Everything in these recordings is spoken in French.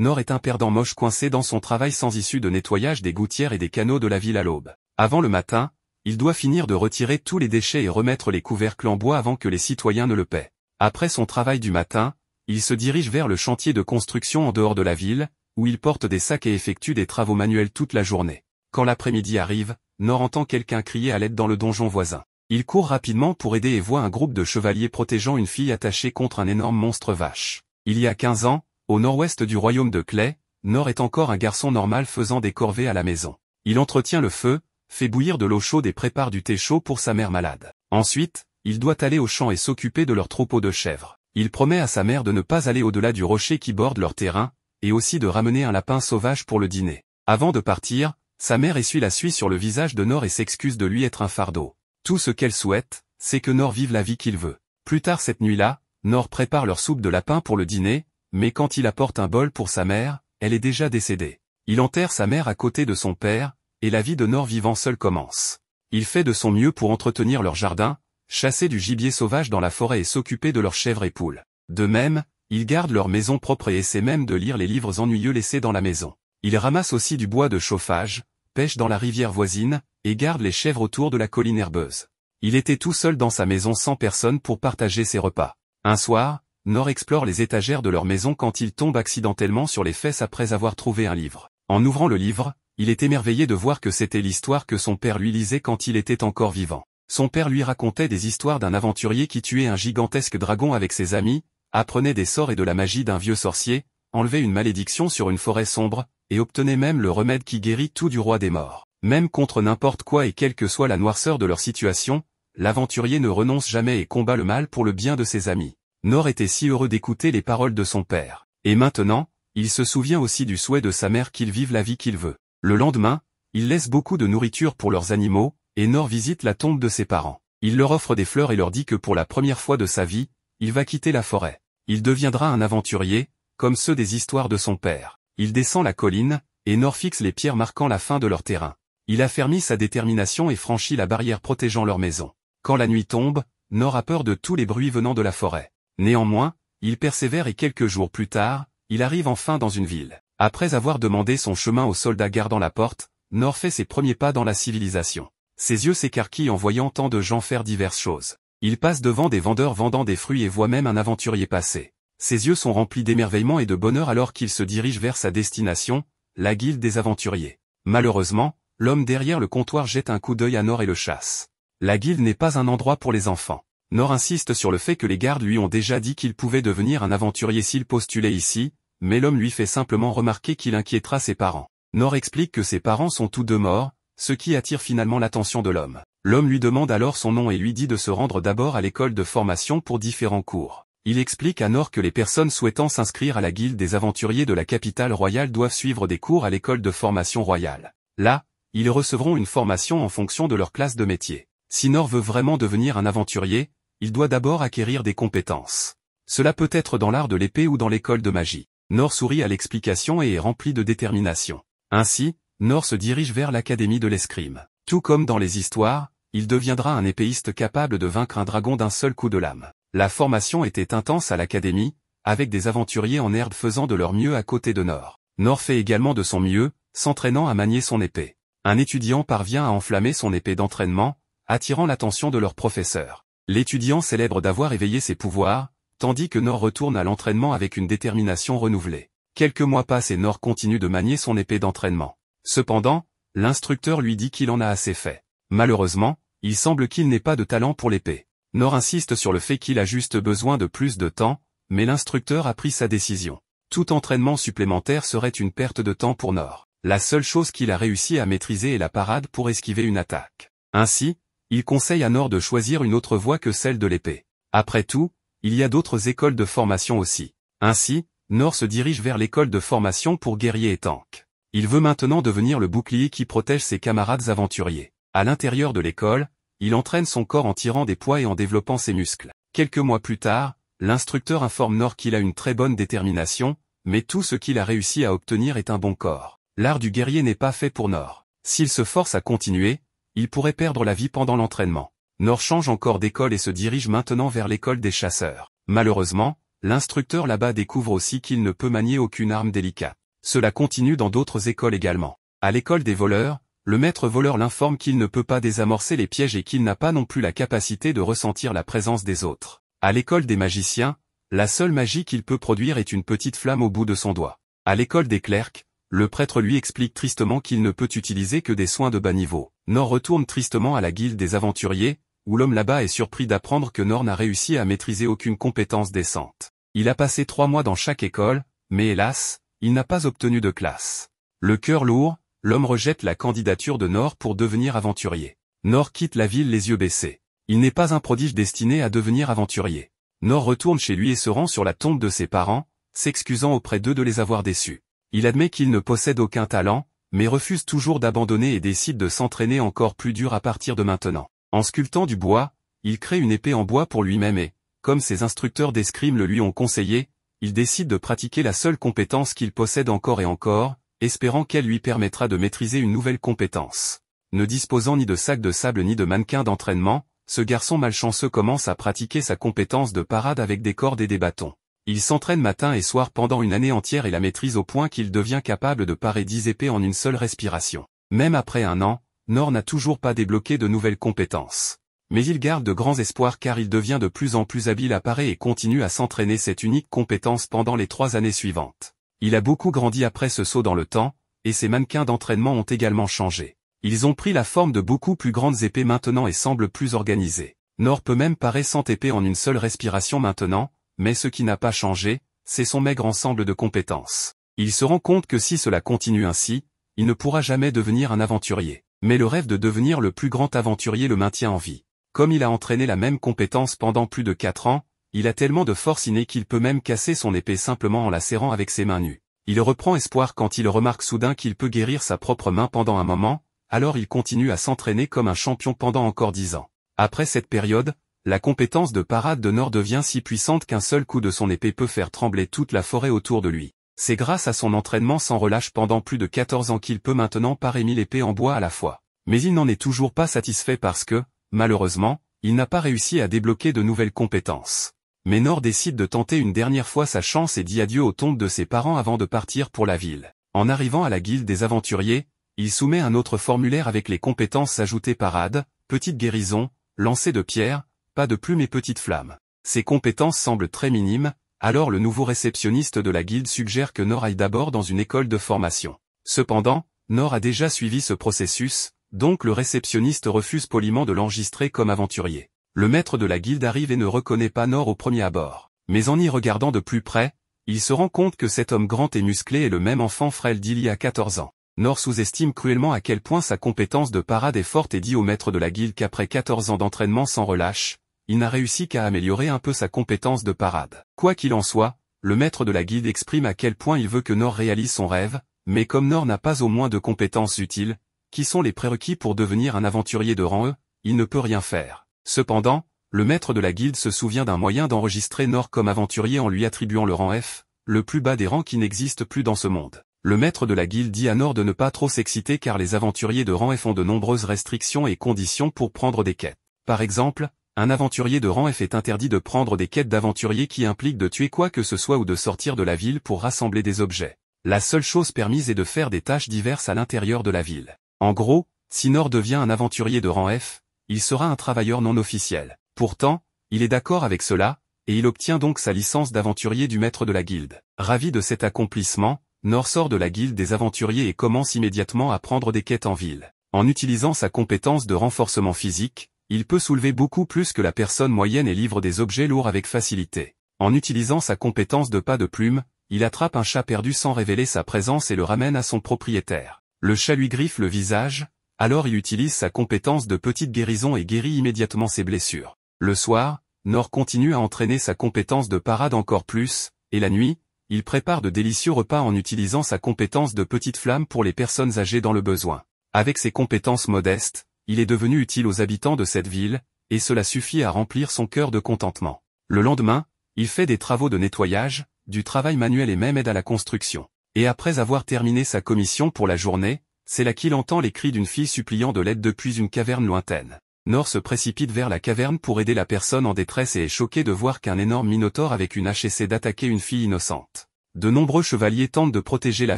Nord est un perdant moche coincé dans son travail sans issue de nettoyage des gouttières et des canaux de la ville à l'aube. Avant le matin, il doit finir de retirer tous les déchets et remettre les couvercles en bois avant que les citoyens ne le paient. Après son travail du matin, il se dirige vers le chantier de construction en dehors de la ville, où il porte des sacs et effectue des travaux manuels toute la journée. Quand l'après-midi arrive, Nord entend quelqu'un crier à l'aide dans le donjon voisin. Il court rapidement pour aider et voit un groupe de chevaliers protégeant une fille attachée contre un énorme monstre vache. Il y a 15 ans, au nord-ouest du royaume de Clay, Nord est encore un garçon normal faisant des corvées à la maison. Il entretient le feu, fait bouillir de l'eau chaude et prépare du thé chaud pour sa mère malade. Ensuite, il doit aller au champ et s'occuper de leur troupeau de chèvres. Il promet à sa mère de ne pas aller au-delà du rocher qui borde leur terrain, et aussi de ramener un lapin sauvage pour le dîner. Avant de partir, sa mère essuie la suie sur le visage de Nord et s'excuse de lui être un fardeau. Tout ce qu'elle souhaite, c'est que Nord vive la vie qu'il veut. Plus tard cette nuit-là, Nord prépare leur soupe de lapin pour le dîner, mais quand il apporte un bol pour sa mère, elle est déjà décédée. Il enterre sa mère à côté de son père, et la vie de Nord vivant seul commence. Il fait de son mieux pour entretenir leur jardin, chasser du gibier sauvage dans la forêt et s'occuper de leurs chèvres et poules. De même, il garde leur maison propre et essaie même de lire les livres ennuyeux laissés dans la maison. Il ramasse aussi du bois de chauffage, pêche dans la rivière voisine, et garde les chèvres autour de la colline herbeuse. Il était tout seul dans sa maison sans personne pour partager ses repas. Un soir, Nord explore les étagères de leur maison quand il tombe accidentellement sur les fesses après avoir trouvé un livre. En ouvrant le livre, il est émerveillé de voir que c'était l'histoire que son père lui lisait quand il était encore vivant. Son père lui racontait des histoires d'un aventurier qui tuait un gigantesque dragon avec ses amis, apprenait des sorts et de la magie d'un vieux sorcier, enlevait une malédiction sur une forêt sombre, et obtenait même le remède qui guérit tout du roi des morts. Même contre n'importe quoi et quelle que soit la noirceur de leur situation, l'aventurier ne renonce jamais et combat le mal pour le bien de ses amis. Nord était si heureux d'écouter les paroles de son père. Et maintenant, il se souvient aussi du souhait de sa mère qu'il vive la vie qu'il veut. Le lendemain, il laisse beaucoup de nourriture pour leurs animaux, et Nord visite la tombe de ses parents. Il leur offre des fleurs et leur dit que pour la première fois de sa vie, il va quitter la forêt. Il deviendra un aventurier, comme ceux des histoires de son père. Il descend la colline, et Nord fixe les pierres marquant la fin de leur terrain. Il affermit sa détermination et franchit la barrière protégeant leur maison. Quand la nuit tombe, Nord a peur de tous les bruits venant de la forêt. Néanmoins, il persévère et quelques jours plus tard, il arrive enfin dans une ville. Après avoir demandé son chemin aux soldats gardant la porte, Nord fait ses premiers pas dans la civilisation. Ses yeux s'écarquillent en voyant tant de gens faire diverses choses. Il passe devant des vendeurs vendant des fruits et voit même un aventurier passer. Ses yeux sont remplis d'émerveillement et de bonheur alors qu'il se dirige vers sa destination, la guilde des aventuriers. Malheureusement, l'homme derrière le comptoir jette un coup d'œil à Nord et le chasse. La guilde n'est pas un endroit pour les enfants. Nord insiste sur le fait que les gardes lui ont déjà dit qu'il pouvait devenir un aventurier s'il postulait ici, mais l'homme lui fait simplement remarquer qu'il inquiétera ses parents. Nord explique que ses parents sont tous deux morts, ce qui attire finalement l'attention de l'homme. L'homme lui demande alors son nom et lui dit de se rendre d'abord à l'école de formation pour différents cours. Il explique à Nord que les personnes souhaitant s'inscrire à la guilde des aventuriers de la capitale royale doivent suivre des cours à l'école de formation royale. Là, ils recevront une formation en fonction de leur classe de métier. Si Nord veut vraiment devenir un aventurier, il doit d'abord acquérir des compétences. Cela peut être dans l'art de l'épée ou dans l'école de magie. Nord sourit à l'explication et est rempli de détermination. Ainsi, Nord se dirige vers l'académie de l'escrime. Tout comme dans les histoires, il deviendra un épéiste capable de vaincre un dragon d'un seul coup de lame. La formation était intense à l'académie, avec des aventuriers en herbe faisant de leur mieux à côté de Nord. Nord fait également de son mieux, s'entraînant à manier son épée. Un étudiant parvient à enflammer son épée d'entraînement, attirant l'attention de leur professeur. L'étudiant célèbre d'avoir éveillé ses pouvoirs, tandis que Nord retourne à l'entraînement avec une détermination renouvelée. Quelques mois passent et Nord continue de manier son épée d'entraînement. Cependant, l'instructeur lui dit qu'il en a assez fait. Malheureusement, il semble qu'il n'ait pas de talent pour l'épée. Nord insiste sur le fait qu'il a juste besoin de plus de temps, mais l'instructeur a pris sa décision. Tout entraînement supplémentaire serait une perte de temps pour Nord. La seule chose qu'il a réussi à maîtriser est la parade pour esquiver une attaque. Ainsi, il conseille à Nord de choisir une autre voie que celle de l'épée. Après tout, il y a d'autres écoles de formation aussi. Ainsi, Nord se dirige vers l'école de formation pour guerrier et tank. Il veut maintenant devenir le bouclier qui protège ses camarades aventuriers. À l'intérieur de l'école, il entraîne son corps en tirant des poids et en développant ses muscles. Quelques mois plus tard, l'instructeur informe Nord qu'il a une très bonne détermination, mais tout ce qu'il a réussi à obtenir est un bon corps. L'art du guerrier n'est pas fait pour Nord. S'il se force à continuer, il pourrait perdre la vie pendant l'entraînement. Nord change encore d'école et se dirige maintenant vers l'école des chasseurs. Malheureusement, l'instructeur là-bas découvre aussi qu'il ne peut manier aucune arme délicate. Cela continue dans d'autres écoles également. À l'école des voleurs, le maître voleur l'informe qu'il ne peut pas désamorcer les pièges et qu'il n'a pas non plus la capacité de ressentir la présence des autres. À l'école des magiciens, la seule magie qu'il peut produire est une petite flamme au bout de son doigt. À l'école des clercs, le prêtre lui explique tristement qu'il ne peut utiliser que des soins de bas niveau. Nord retourne tristement à la guilde des aventuriers, où l'homme là-bas est surpris d'apprendre que Nord n'a réussi à maîtriser aucune compétence décente. Il a passé 3 mois dans chaque école, mais hélas, il n'a pas obtenu de classe. Le cœur lourd, l'homme rejette la candidature de Nord pour devenir aventurier. Nord quitte la ville les yeux baissés. Il n'est pas un prodige destiné à devenir aventurier. Nord retourne chez lui et se rend sur la tombe de ses parents, s'excusant auprès d'eux de les avoir déçus. Il admet qu'il ne possède aucun talent, mais refuse toujours d'abandonner et décide de s'entraîner encore plus dur à partir de maintenant. En sculptant du bois, il crée une épée en bois pour lui-même et, comme ses instructeurs d'escrime le lui ont conseillé, il décide de pratiquer la seule compétence qu'il possède encore et encore, espérant qu'elle lui permettra de maîtriser une nouvelle compétence. Ne disposant ni de sac de sable ni de mannequin d'entraînement, ce garçon malchanceux commence à pratiquer sa compétence de parade avec des cordes et des bâtons. Il s'entraîne matin et soir pendant une année entière et la maîtrise au point qu'il devient capable de parer 10 épées en une seule respiration. Même après un an, Nord n'a toujours pas débloqué de nouvelles compétences. Mais il garde de grands espoirs car il devient de plus en plus habile à parer et continue à s'entraîner cette unique compétence pendant les 3 années suivantes. Il a beaucoup grandi après ce saut dans le temps, et ses mannequins d'entraînement ont également changé. Ils ont pris la forme de beaucoup plus grandes épées maintenant et semblent plus organisés. Nord peut même parer 100 épées en une seule respiration maintenant, mais ce qui n'a pas changé, c'est son maigre ensemble de compétences. Il se rend compte que si cela continue ainsi, il ne pourra jamais devenir un aventurier. Mais le rêve de devenir le plus grand aventurier le maintient en vie. Comme il a entraîné la même compétence pendant plus de 4 ans, il a tellement de force innée qu'il peut même casser son épée simplement en la serrant avec ses mains nues. Il reprend espoir quand il remarque soudain qu'il peut guérir sa propre main pendant un moment, alors il continue à s'entraîner comme un champion pendant encore 10 ans. Après cette période, la compétence de parade de Nord devient si puissante qu'un seul coup de son épée peut faire trembler toute la forêt autour de lui. C'est grâce à son entraînement sans relâche pendant plus de 14 ans qu'il peut maintenant parer 1000 épées en bois à la fois. Mais il n'en est toujours pas satisfait parce que, malheureusement, il n'a pas réussi à débloquer de nouvelles compétences. Mais Nord décide de tenter une dernière fois sa chance et dit adieu aux tombes de ses parents avant de partir pour la ville. En arrivant à la guilde des aventuriers, il soumet un autre formulaire avec les compétences ajoutées parade, petite guérison, lancer de pierre, pas de plume et petite flamme. Ces compétences semblent très minimes, alors le nouveau réceptionniste de la guilde suggère que Nord aille d'abord dans une école de formation. Cependant, Nord a déjà suivi ce processus, donc le réceptionniste refuse poliment de l'enregistrer comme aventurier. Le maître de la guilde arrive et ne reconnaît pas Nord au premier abord. Mais en y regardant de plus près, il se rend compte que cet homme grand et musclé est le même enfant frêle d'il y a 14 ans. Nord sous-estime cruellement à quel point sa compétence de parade est forte et dit au maître de la guilde qu'après 14 ans d'entraînement sans relâche, il n'a réussi qu'à améliorer un peu sa compétence de parade. Quoi qu'il en soit, le maître de la guilde exprime à quel point il veut que Nord réalise son rêve, mais comme Nord n'a pas au moins de compétences utiles, qui sont les prérequis pour devenir un aventurier de rang E, il ne peut rien faire. Cependant, le maître de la guilde se souvient d'un moyen d'enregistrer Nord comme aventurier en lui attribuant le rang F, le plus bas des rangs qui n'existe plus dans ce monde. Le maître de la guilde dit à Nord de ne pas trop s'exciter car les aventuriers de rang F ont de nombreuses restrictions et conditions pour prendre des quêtes. Par exemple, un aventurier de rang F est interdit de prendre des quêtes d'aventurier qui impliquent de tuer quoi que ce soit ou de sortir de la ville pour rassembler des objets. La seule chose permise est de faire des tâches diverses à l'intérieur de la ville. En gros, si Nord devient un aventurier de rang F, il sera un travailleur non officiel. Pourtant, il est d'accord avec cela, et il obtient donc sa licence d'aventurier du maître de la guilde. Ravi de cet accomplissement, Nord sort de la guilde des aventuriers et commence immédiatement à prendre des quêtes en ville. En utilisant sa compétence de renforcement physique, il peut soulever beaucoup plus que la personne moyenne et livre des objets lourds avec facilité. En utilisant sa compétence de pas de plume, il attrape un chat perdu sans révéler sa présence et le ramène à son propriétaire. Le chat lui griffe le visage, alors il utilise sa compétence de petite guérison et guérit immédiatement ses blessures. Le soir, Nord continue à entraîner sa compétence de parade encore plus, et la nuit, il prépare de délicieux repas en utilisant sa compétence de petite flamme pour les personnes âgées dans le besoin. Avec ses compétences modestes, il est devenu utile aux habitants de cette ville, et cela suffit à remplir son cœur de contentement. Le lendemain, il fait des travaux de nettoyage, du travail manuel et même aide à la construction. Et après avoir terminé sa commission pour la journée, c'est là qu'il entend les cris d'une fille suppliant de l'aide depuis une caverne lointaine. Nor se précipite vers la caverne pour aider la personne en détresse et est choqué de voir qu'un énorme minotaure avec une hache essaie d'attaquer une fille innocente. De nombreux chevaliers tentent de protéger la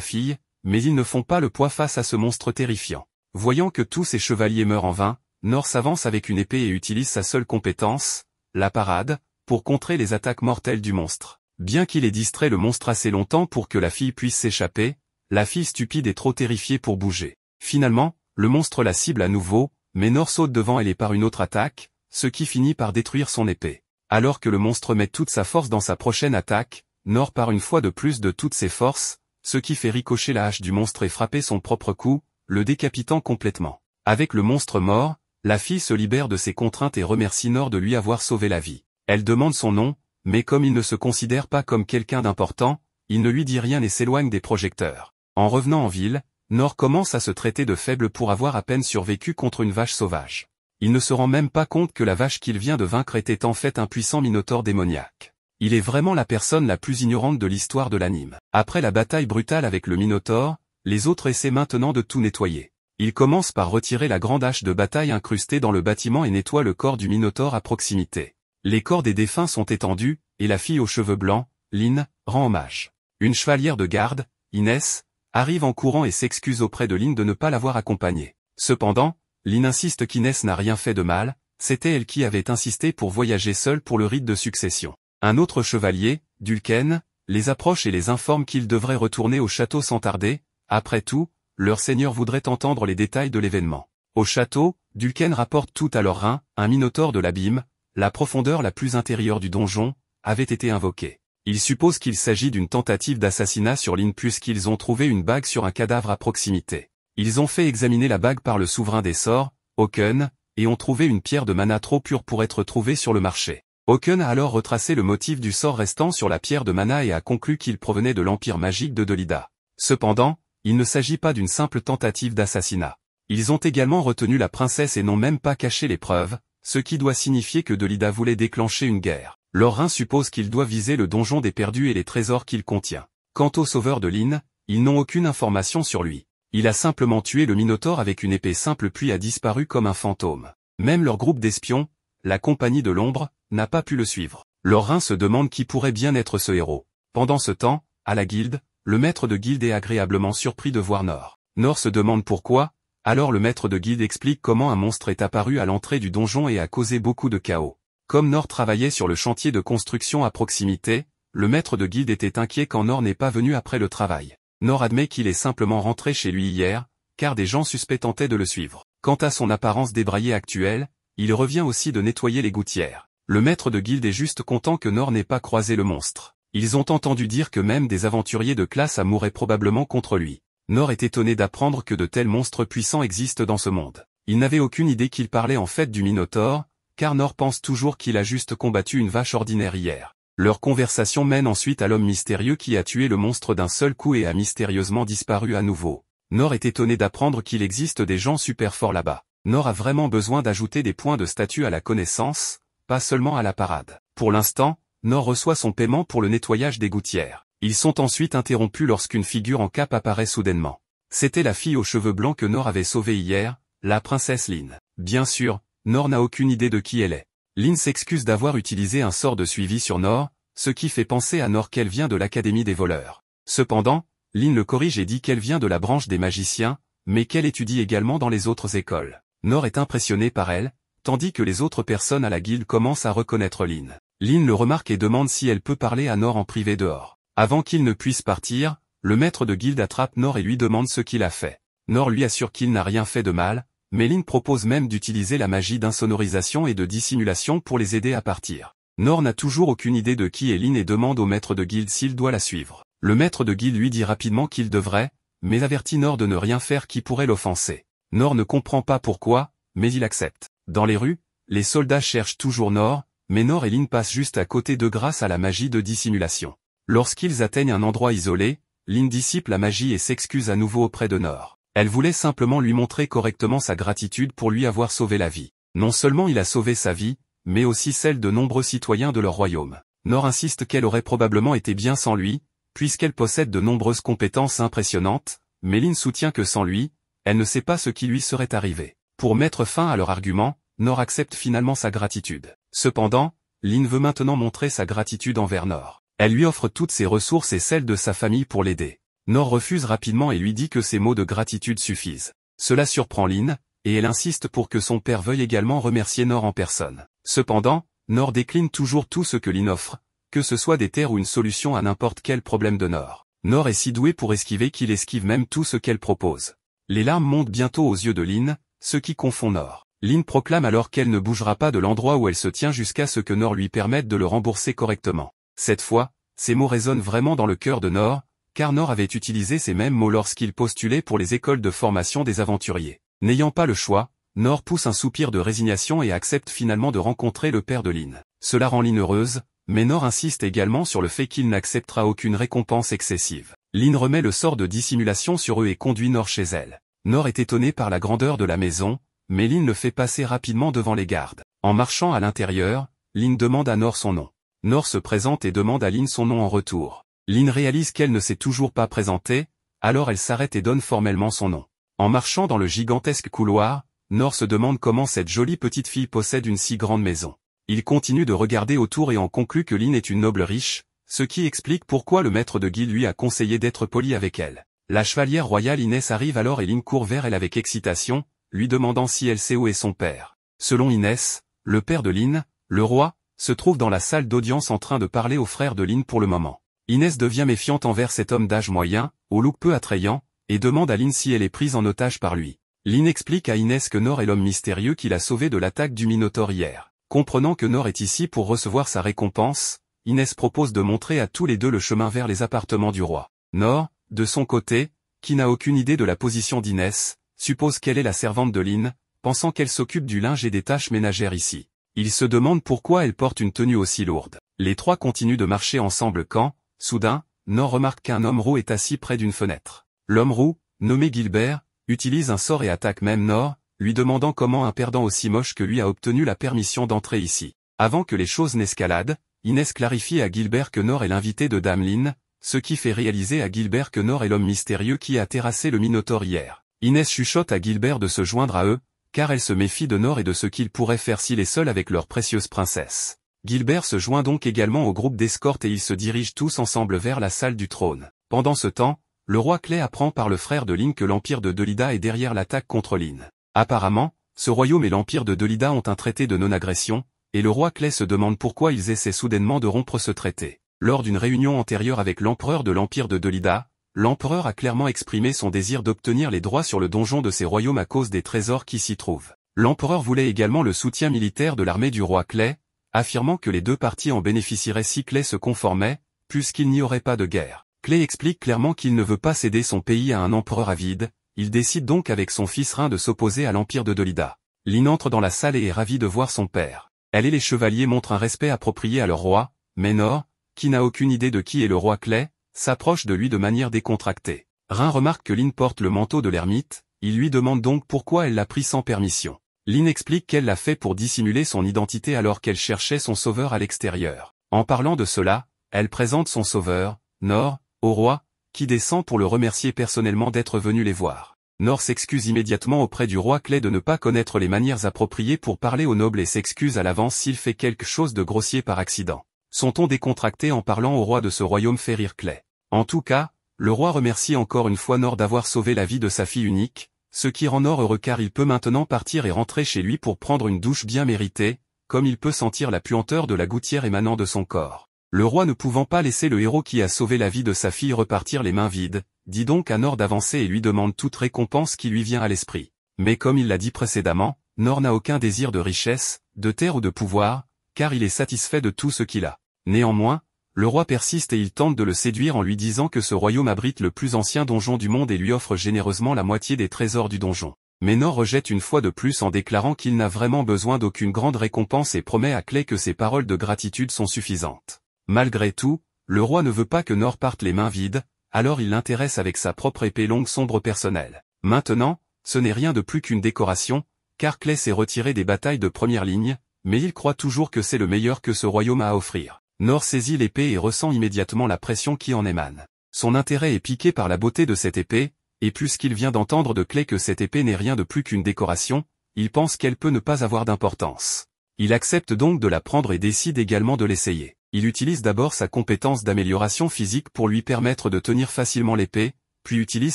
fille, mais ils ne font pas le poids face à ce monstre terrifiant. Voyant que tous ces chevaliers meurent en vain, Nor s'avance avec une épée et utilise sa seule compétence, la parade, pour contrer les attaques mortelles du monstre. Bien qu'il ait distrait le monstre assez longtemps pour que la fille puisse s'échapper, la fille stupide est trop terrifiée pour bouger. Finalement, le monstre la cible à nouveau, mais Nor saute devant elle et par une autre attaque, ce qui finit par détruire son épée. Alors que le monstre met toute sa force dans sa prochaine attaque, Nor part une fois de plus de toutes ses forces, ce qui fait ricocher la hache du monstre et frapper son propre coup, le décapitant complètement. Avec le monstre mort, la fille se libère de ses contraintes et remercie Nor de lui avoir sauvé la vie. Elle demande son nom, mais comme il ne se considère pas comme quelqu'un d'important, il ne lui dit rien et s'éloigne des projecteurs. En revenant en ville, Nor commence à se traiter de faible pour avoir à peine survécu contre une vache sauvage. Il ne se rend même pas compte que la vache qu'il vient de vaincre était en fait un puissant minotaure démoniaque. Il est vraiment la personne la plus ignorante de l'histoire de l'anime. Après la bataille brutale avec le minotaure, les autres essaient maintenant de tout nettoyer. Ils commencent par retirer la grande hache de bataille incrustée dans le bâtiment et nettoient le corps du minotaure à proximité. Les corps des défunts sont étendus, et la fille aux cheveux blancs, Lynn, rend hommage. Une chevalière de garde, Inès, arrive en courant et s'excuse auprès de Lynn de ne pas l'avoir accompagnée. Cependant, Lynn insiste qu'Inès n'a rien fait de mal, c'était elle qui avait insisté pour voyager seule pour le rite de succession. Un autre chevalier, Dulken, les approche et les informe qu'ils devraient retourner au château sans tarder. Après tout, leur seigneur voudrait entendre les détails de l'événement. Au château, Dulken rapporte tout à leur rein, un minotaure de l'abîme, la profondeur la plus intérieure du donjon, avait été invoquée. Ils supposent qu'il s'agit d'une tentative d'assassinat sur Lynn puisqu'ils ont trouvé une bague sur un cadavre à proximité. Ils ont fait examiner la bague par le souverain des sorts, Oken, et ont trouvé une pierre de mana trop pure pour être trouvée sur le marché. Oken a alors retracé le motif du sort restant sur la pierre de mana et a conclu qu'il provenait de l'empire magique de Dolida. Cependant, il ne s'agit pas d'une simple tentative d'assassinat. Ils ont également retenu la princesse et n'ont même pas caché les preuves, ce qui doit signifier que Dolida voulait déclencher une guerre. Leur rein suppose qu'ils doivent viser le donjon des perdus et les trésors qu'il contient. Quant au sauveur de Lynn, ils n'ont aucune information sur lui. Il a simplement tué le minotaure avec une épée simple puis a disparu comme un fantôme. Même leur groupe d'espions, la compagnie de l'ombre, n'a pas pu le suivre. Leur rein se demande qui pourrait bien être ce héros. Pendant ce temps, à la guilde, le maître de guilde est agréablement surpris de voir Nor. Nor se demande pourquoi, alors le maître de guilde explique comment un monstre est apparu à l'entrée du donjon et a causé beaucoup de chaos. Comme Nor travaillait sur le chantier de construction à proximité, le maître de guilde était inquiet quand Nor n'est pas venu après le travail. Nor admet qu'il est simplement rentré chez lui hier, car des gens suspects tentaient de le suivre. Quant à son apparence débraillée actuelle, il revient aussi de nettoyer les gouttières. Le maître de guilde est juste content que Nor n'ait pas croisé le monstre. Ils ont entendu dire que même des aventuriers de classe mourraient probablement contre lui. Nor est étonné d'apprendre que de tels monstres puissants existent dans ce monde. Il n'avait aucune idée qu'il parlait en fait du Minotaure, car Nor pense toujours qu'il a juste combattu une vache ordinaire hier. Leur conversation mène ensuite à l'homme mystérieux qui a tué le monstre d'un seul coup et a mystérieusement disparu à nouveau. Nor est étonné d'apprendre qu'il existe des gens super forts là-bas. Nor a vraiment besoin d'ajouter des points de statut à la connaissance, pas seulement à la parade. Pour l'instant, Nor reçoit son paiement pour le nettoyage des gouttières. Ils sont ensuite interrompus lorsqu'une figure en cape apparaît soudainement. C'était la fille aux cheveux blancs que Nor avait sauvée hier, la princesse Lynn. Bien sûr, Nor n'a aucune idée de qui elle est. Lynn s'excuse d'avoir utilisé un sort de suivi sur Nor, ce qui fait penser à Nor qu'elle vient de l'académie des voleurs. Cependant, Lynn le corrige et dit qu'elle vient de la branche des magiciens, mais qu'elle étudie également dans les autres écoles. Nor est impressionné par elle, tandis que les autres personnes à la guilde commencent à reconnaître Lynn. Lynn le remarque et demande si elle peut parler à Nor en privé dehors. Avant qu'il ne puisse partir, le maître de guilde attrape Nor et lui demande ce qu'il a fait. Nor lui assure qu'il n'a rien fait de mal, mais Lynn propose même d'utiliser la magie d'insonorisation et de dissimulation pour les aider à partir. Nor n'a toujours aucune idée de qui est Lynn et demande au maître de guilde s'il doit la suivre. Le maître de guilde lui dit rapidement qu'il devrait, mais avertit Nor de ne rien faire qui pourrait l'offenser. Nor ne comprend pas pourquoi, mais il accepte. Dans les rues, les soldats cherchent toujours Nor, mais Nor et Lynn passent juste à côté d'eux grâce à la magie de dissimulation. Lorsqu'ils atteignent un endroit isolé, Lynn dissipe la magie et s'excuse à nouveau auprès de Nor. Elle voulait simplement lui montrer correctement sa gratitude pour lui avoir sauvé la vie. Non seulement il a sauvé sa vie, mais aussi celle de nombreux citoyens de leur royaume. Nor insiste qu'elle aurait probablement été bien sans lui, puisqu'elle possède de nombreuses compétences impressionnantes, mais Lynn soutient que sans lui, elle ne sait pas ce qui lui serait arrivé. Pour mettre fin à leur argument, Nor accepte finalement sa gratitude. Cependant, Lin veut maintenant montrer sa gratitude envers Nor. Elle lui offre toutes ses ressources et celles de sa famille pour l'aider. Nor refuse rapidement et lui dit que ses mots de gratitude suffisent. Cela surprend Lin, et elle insiste pour que son père veuille également remercier Nor en personne. Cependant, Nor décline toujours tout ce que Lin offre, que ce soit des terres ou une solution à n'importe quel problème de Nor. Nor est si doué pour esquiver qu'il esquive même tout ce qu'elle propose. Les larmes montent bientôt aux yeux de Lin, ce qui confond Nor. Lin proclame alors qu'elle ne bougera pas de l'endroit où elle se tient jusqu'à ce que Nor lui permette de le rembourser correctement. Cette fois, ces mots résonnent vraiment dans le cœur de Nor, car Nor avait utilisé ces mêmes mots lorsqu'il postulait pour les écoles de formation des aventuriers. N'ayant pas le choix, Nor pousse un soupir de résignation et accepte finalement de rencontrer le père de Lin. Cela rend Lin heureuse, mais Nor insiste également sur le fait qu'il n'acceptera aucune récompense excessive. Lin remet le sort de dissimulation sur eux et conduit Nor chez elle. Nor est étonné par la grandeur de la maison, mais Lin le fait passer rapidement devant les gardes. En marchant à l'intérieur, Lin demande à Nor son nom. Nor se présente et demande à Lin son nom en retour. Lin réalise qu'elle ne s'est toujours pas présentée, alors elle s'arrête et donne formellement son nom. En marchant dans le gigantesque couloir, Nor se demande comment cette jolie petite fille possède une si grande maison. Il continue de regarder autour et en conclut que Lin est une noble riche, ce qui explique pourquoi le maître de guilde lui a conseillé d'être poli avec elle. La chevalière royale Inès arrive alors et Lin court vers elle avec excitation, lui demandant si elle sait où est son père. Selon Inès, le père de Lin, le roi, se trouve dans la salle d'audience en train de parler au frère de Lin pour le moment. Inès devient méfiante envers cet homme d'âge moyen, au look peu attrayant, et demande à Lin si elle est prise en otage par lui. Lin explique à Inès que Nor est l'homme mystérieux qui l'a sauvé de l'attaque du Minotaure hier. Comprenant que Nor est ici pour recevoir sa récompense, Inès propose de montrer à tous les deux le chemin vers les appartements du roi. Nor, de son côté, qui n'a aucune idée de la position d'Inès, suppose qu'elle est la servante de Lin, pensant qu'elle s'occupe du linge et des tâches ménagères ici. Il se demande pourquoi elle porte une tenue aussi lourde. Les trois continuent de marcher ensemble quand, soudain, Nor remarque qu'un homme roux est assis près d'une fenêtre. L'homme roux, nommé Gilbert, utilise un sort et attaque même Nor, lui demandant comment un perdant aussi moche que lui a obtenu la permission d'entrer ici. Avant que les choses n'escaladent, Inès clarifie à Gilbert que Nor est l'invité de Dame Lin, ce qui fait réaliser à Gilbert que Nor est l'homme mystérieux qui a terrassé le Minotaure hier. Inès chuchote à Gilbert de se joindre à eux, car elle se méfie de Nor et de ce qu'il pourrait faire s'il est seul avec leur précieuse princesse. Gilbert se joint donc également au groupe d'escorte et ils se dirigent tous ensemble vers la salle du trône. Pendant ce temps, le roi Clay apprend par le frère de Lin que l'empire de Delida est derrière l'attaque contre Lin. Apparemment, ce royaume et l'empire de Delida ont un traité de non-agression, et le roi Clay se demande pourquoi ils essaient soudainement de rompre ce traité. Lors d'une réunion antérieure avec l'empereur de l'empire de Delida, l'empereur a clairement exprimé son désir d'obtenir les droits sur le donjon de ces royaumes à cause des trésors qui s'y trouvent. L'empereur voulait également le soutien militaire de l'armée du roi Clay, affirmant que les deux parties en bénéficieraient si Clay se conformait, puisqu'il n'y aurait pas de guerre. Clay explique clairement qu'il ne veut pas céder son pays à un empereur avide, il décide donc avec son fils Rhin de s'opposer à l'empire de Delida. Lin entre dans la salle et est ravie de voir son père. Elle et les chevaliers montrent un respect approprié à leur roi, mais Nor, qui n'a aucune idée de qui est le roi Clay, s'approche de lui de manière décontractée. Rhin remarque que Lin porte le manteau de l'ermite, il lui demande donc pourquoi elle l'a pris sans permission. Lin explique qu'elle l'a fait pour dissimuler son identité alors qu'elle cherchait son sauveur à l'extérieur. En parlant de cela, elle présente son sauveur, Nor, au roi, qui descend pour le remercier personnellement d'être venu les voir. Nor s'excuse immédiatement auprès du roi Clay de ne pas connaître les manières appropriées pour parler aux nobles et s'excuse à l'avance s'il fait quelque chose de grossier par accident. Son ton décontracté en parlant au roi de ce royaume fait rire Clay. En tout cas, le roi remercie encore une fois Nor d'avoir sauvé la vie de sa fille unique, ce qui rend Nor heureux car il peut maintenant partir et rentrer chez lui pour prendre une douche bien méritée, comme il peut sentir la puanteur de la gouttière émanant de son corps. Le roi ne pouvant pas laisser le héros qui a sauvé la vie de sa fille repartir les mains vides, dit donc à Nor d'avancer et lui demande toute récompense qui lui vient à l'esprit. Mais comme il l'a dit précédemment, Nor n'a aucun désir de richesse, de terre ou de pouvoir, car il est satisfait de tout ce qu'il a. Néanmoins, le roi persiste et il tente de le séduire en lui disant que ce royaume abrite le plus ancien donjon du monde et lui offre généreusement la moitié des trésors du donjon. Mais Nor rejette une fois de plus en déclarant qu'il n'a vraiment besoin d'aucune grande récompense et promet à Clay que ses paroles de gratitude sont suffisantes. Malgré tout, le roi ne veut pas que Nor parte les mains vides, alors il l'intéresse avec sa propre épée longue sombre personnelle. Maintenant, ce n'est rien de plus qu'une décoration, car Clay s'est retiré des batailles de première ligne, mais il croit toujours que c'est le meilleur que ce royaume a à offrir. Nor saisit l'épée et ressent immédiatement la pression qui en émane. Son intérêt est piqué par la beauté de cette épée, et puisqu'il vient d'entendre de Clay que cette épée n'est rien de plus qu'une décoration, il pense qu'elle peut ne pas avoir d'importance. Il accepte donc de la prendre et décide également de l'essayer. Il utilise d'abord sa compétence d'amélioration physique pour lui permettre de tenir facilement l'épée, puis utilise